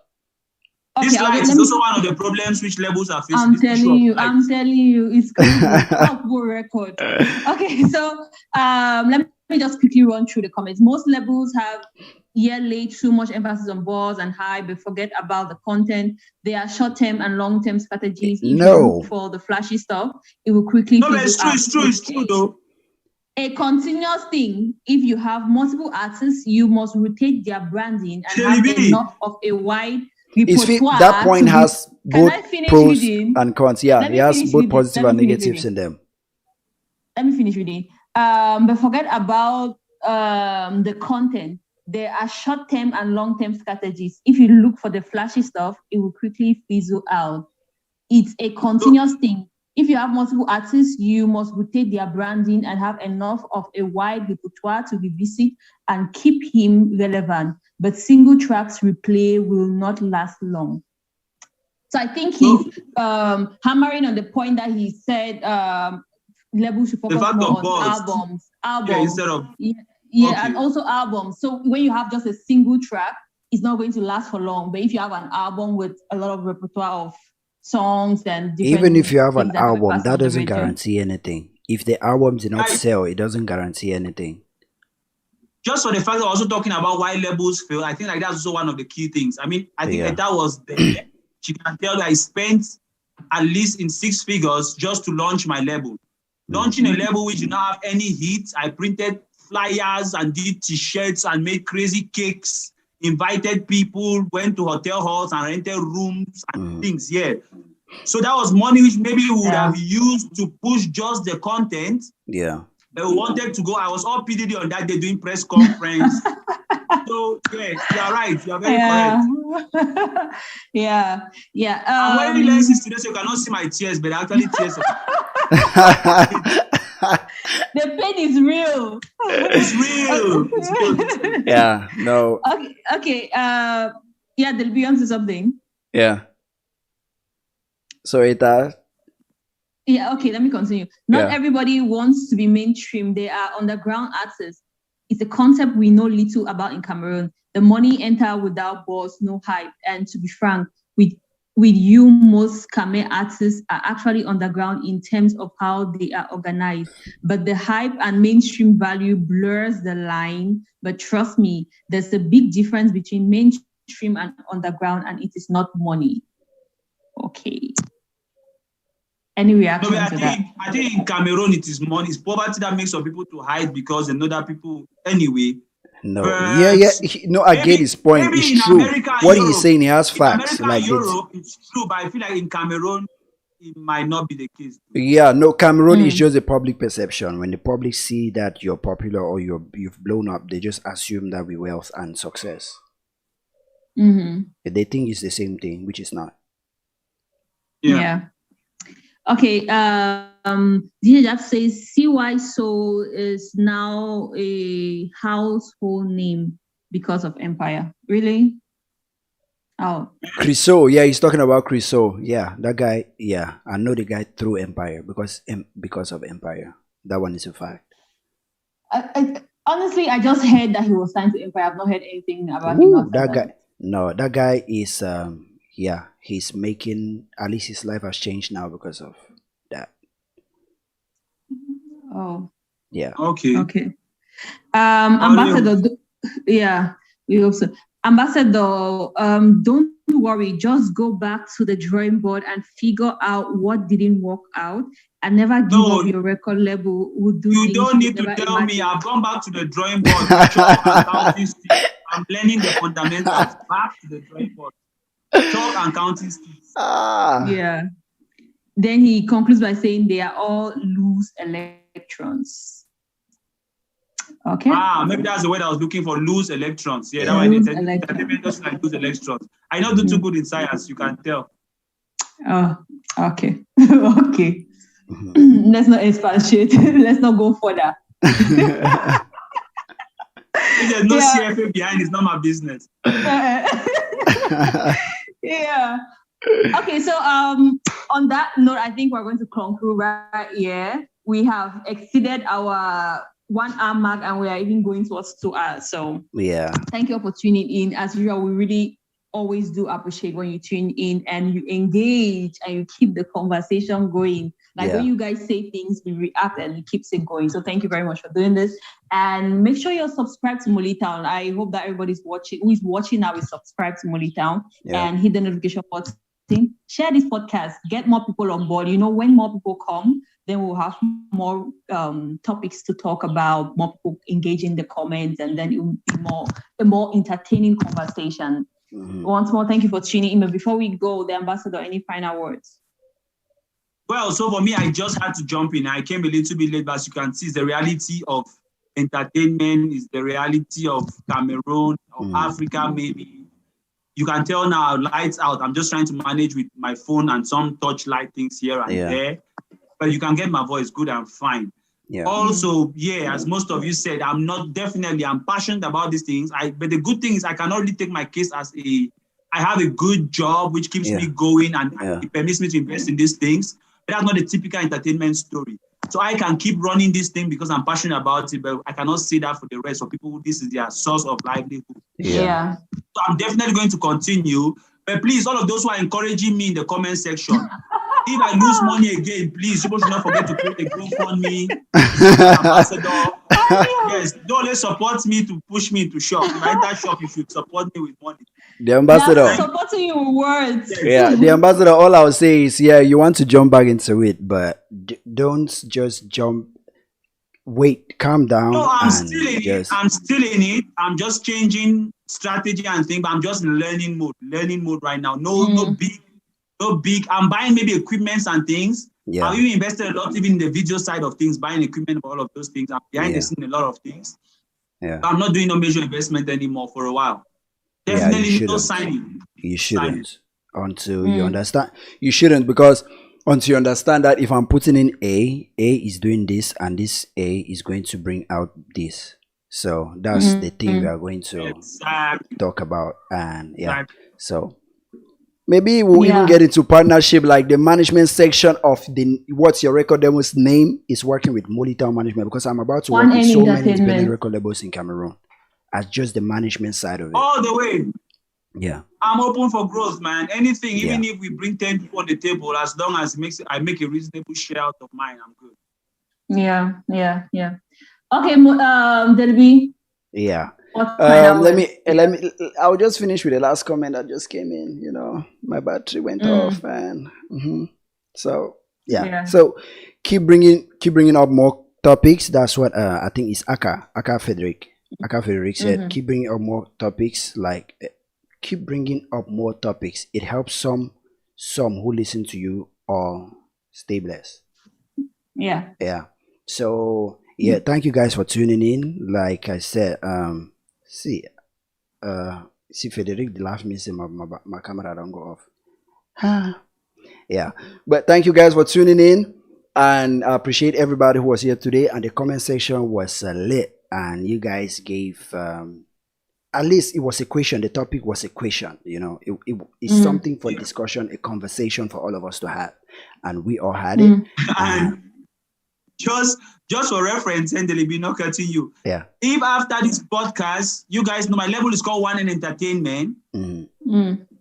This light is also one of the problems which labels are facing. I'm telling you, it's good record. Okay, so let me just quickly run through the comments. Most labels have yearly too much emphasis on buzz and hype, but forget about the content. They are short-term and long-term strategies. If you look for the flashy stuff, it will quickly. No, but it's true though. A continuous thing. If you have multiple artists, you must rotate their branding and have enough of a wide. That point has both pros and cons. Yeah, it has both positive and negatives in them. Let me finish reading. But forget about the content. There are short-term and long-term strategies. If you look for the flashy stuff, it will quickly fizzle out. It's a continuous thing. If you have multiple artists, you must rotate their branding and have enough of a wide repertoire to revisit and keep him relevant. But single tracks replay will not last long. So I think he's hammering on the point that he said labels should focus more on albums. Yeah, instead of and also albums. So when you have just a single track, it's not going to last for long. But if you have an album with a lot of repertoire of songs and even if you have an album, that doesn't guarantee anything. If the album did not sell, it doesn't guarantee anything. Just for the fact that we're also talking about why labels fail, I think like that's also one of the key things. I mean, I think that was there. She can tell that I spent at least in 6 figures just to launch my label. Launching a label which did not have any hits, I printed flyers and did t-shirts and made crazy cakes, invited people, went to hotel halls and rented rooms and things. Yeah. So that was money which maybe we would have used to push just the content. Yeah. But we wanted to go. I was all PDD on that day doing press conference. So yeah, you're right. You're very correct. Yeah. I'm wearing lenses today, so you cannot see my tears, but actually tears. The pain is real. It's real. It's real. Yeah. No. Okay. They'll be onto something. Yeah. So Eta. Yeah, okay, let me continue. Not everybody wants to be mainstream. They are underground artists. It's a concept we know little about in Cameroon. The money enter without buzz, no hype. And to be frank, with you, most Cameroon artists are actually underground in terms of how they are organized. But the hype and mainstream value blurs the line. But trust me, there's a big difference between mainstream and underground, and it is not money. Okay. Any reaction to that? I think in Cameroon it is money. It's poverty that makes some people to hide because they know that people anyway. No, no, I get his point. It's true. What he's saying, he has facts. America, like Europe, it's true, but I feel like in Cameroon, it might not be the case. Yeah, no, Cameroon is just a public perception. When the public see that you're popular or you've blown up, they just assume that we wealth and success. They think it's the same thing, which is not. Yeah. Okay. DJ Jack says CY Soul is now a household name because of Empire. Really? Oh. Criso, yeah, he's talking about Criso. Yeah, that guy. Yeah, I know the guy through Empire because of Empire. That one is a fact. Honestly, I just heard that he was signed to Empire. I've not heard anything about him. That guy. No, that guy is. Yeah, he's making. At least his life has changed now because of that. Oh. Yeah. Okay. Ambassador. Yeah, we hope so. Ambassador, don't worry. Just go back to the drawing board and figure out what didn't work out. And never give up your record label. You don't need to tell me. I've gone back to the drawing board. I'm learning the fundamentals. Back to the drawing board. Chalk and counting sticks. Yeah. Then he concludes by saying they are all loose electrons. Okay. Maybe that's the word I was looking for. Loose electrons. Yeah, that one is just like loose electrons. I don't do too good in science. You can tell. Oh, okay. Okay. Let's not expatiate. Let's not go further. If there's no CFA behind, it's not my business. Yeah. Okay, so on that note, I think we're going to conclude right here. We have exceeded our 1 hour mark and we are even going towards 2 hours. So yeah. Thank you for tuning in. As usual, we really always do appreciate when you tune in and you engage and you keep the conversation going. Like when you guys say things, we react and it keeps it going. So thank you very much for doing this. And make sure you're subscribed to Molitown. I hope that everybody's watching, who is watching now is subscribed to Molitown and hit the notification button. Share this podcast, get more people on board. You know, when more people come, then we'll have more topics to talk about, more people engage in the comments, and then it will be a more entertaining conversation. Once more, thank you for tuning in. But before we go, the ambassador, any final words? Well, so for me, I just had to jump in. I came a little bit late, but as you can see, it's the reality of entertainment, is the reality of Cameroon, of Africa, maybe. You can tell now, lights out. I'm just trying to manage with my phone and some touch light things here and there. But you can get my voice good and fine. Yeah. Also, as most of you said, I'm passionate about these things. But the good thing is I can only take my case as I have a good job, which keeps me going and it permits me to invest in these things. But that's not a typical entertainment story. So I can keep running this thing because I'm passionate about it, but I cannot say that for the rest of people. This is their source of livelihood. Yeah. So I'm definitely going to continue. But please, all of those who are encouraging me in the comment section, if I lose money again, please, people should not forget to create a GoFundMe. Ambassador. Yes, don't let support me to push me into shop. If I enter shop, you should support me with money. The ambassador. I'm supporting you with words. Yeah, the ambassador, all I'll say is, you want to jump back into it, but don't just jump. Wait, calm down. No, I'm still in it. I'm still in it. I'm just changing strategy and things, but I'm just in learning mode right now. No big. I'm buying maybe equipments and things. Yeah. I've even invested a lot even in the video side of things, buying equipment for all of those things. I'm behind the scene a lot of things. Yeah. I'm not doing no major investment anymore for a while. Definitely no signing. You shouldn't until you understand. You shouldn't, because until you understand that if I'm putting in A is doing this and this A is going to bring out this. So that's the thing we are going to talk about. And so maybe we'll even get into partnership, like the management section of the What's Your Record Label's name is working with Molitown Management, because I'm about to work with so many independent record labels in Cameroon as just the management side of it. All the way. Yeah. I'm open for growth, man. Anything, even if we bring 10 people on the table, as long as I make a reasonable share out of mine, I'm good. Yeah. Okay, Delby. Yeah. Let me. I'll just finish with the last comment that just came in. You know, my battery went off, and so So keep bringing up more topics. That's what I think is Aka Frederick said. Keep bringing up more topics. Keep bringing up more topics. It helps some who listen to you all stay blessed. Yeah. Yeah. So yeah, thank you guys for tuning in. Like I said, see, see Frederic the last missing my camera don't go off. Yeah. But thank you guys for tuning in. And I appreciate everybody who was here today. And the comment section was lit. And you guys gave at least it was a question. The topic was a question. It's something for discussion, a conversation for all of us to have. And we all had it. And just for reference, and they'll be not cutting you. Yeah. If after this podcast, you guys know my level is called One in Entertainment.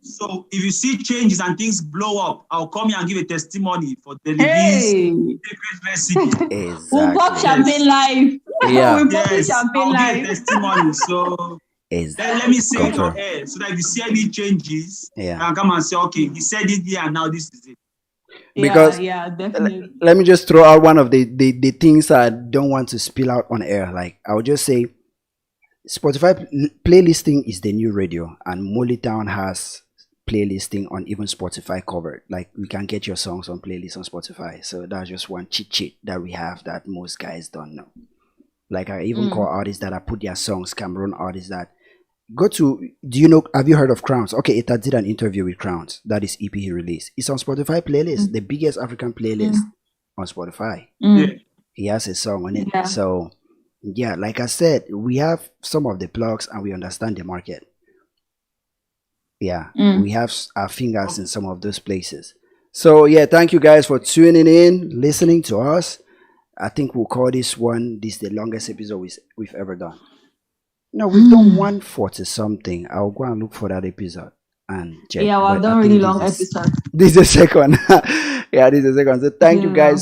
So if you see changes and things blow up, I'll come here and give a testimony for the secret recipe. Exactly. We'll pop champagne live. Yeah. We'll pop champagne I'll give live. a testimony. So let me say it on air so that if you see any changes, you can come and say, okay, he said it here and now this is it. Because yeah, definitely. Let me just throw out one of the things I don't want to spill out on air. Like I would just say Spotify playlisting is the new radio, and Molly Town has playlisting on even Spotify covered. Like we can get your songs on playlists on Spotify. So that's just one cheat that we have that most guys don't know. Like I even call artists that I put their songs, Cameroon artists that go to, have you heard of Crowns? Okay, Ita did an interview with Crowns. That is EP he released. It's on Spotify playlist, the biggest African playlist on Spotify. He has a song on it. Yeah. So yeah, like I said, we have some of the plugs and we understand the market. Yeah, we have our fingers in some of those places. So yeah, thank you guys for tuning in, listening to us. I think we'll call this the longest episode we've ever done. No, we've done 140 something. I'll go and look for that episode and check. Yeah, well, I've done really long episodes. This is the second. Yeah, this is the second. So thank you guys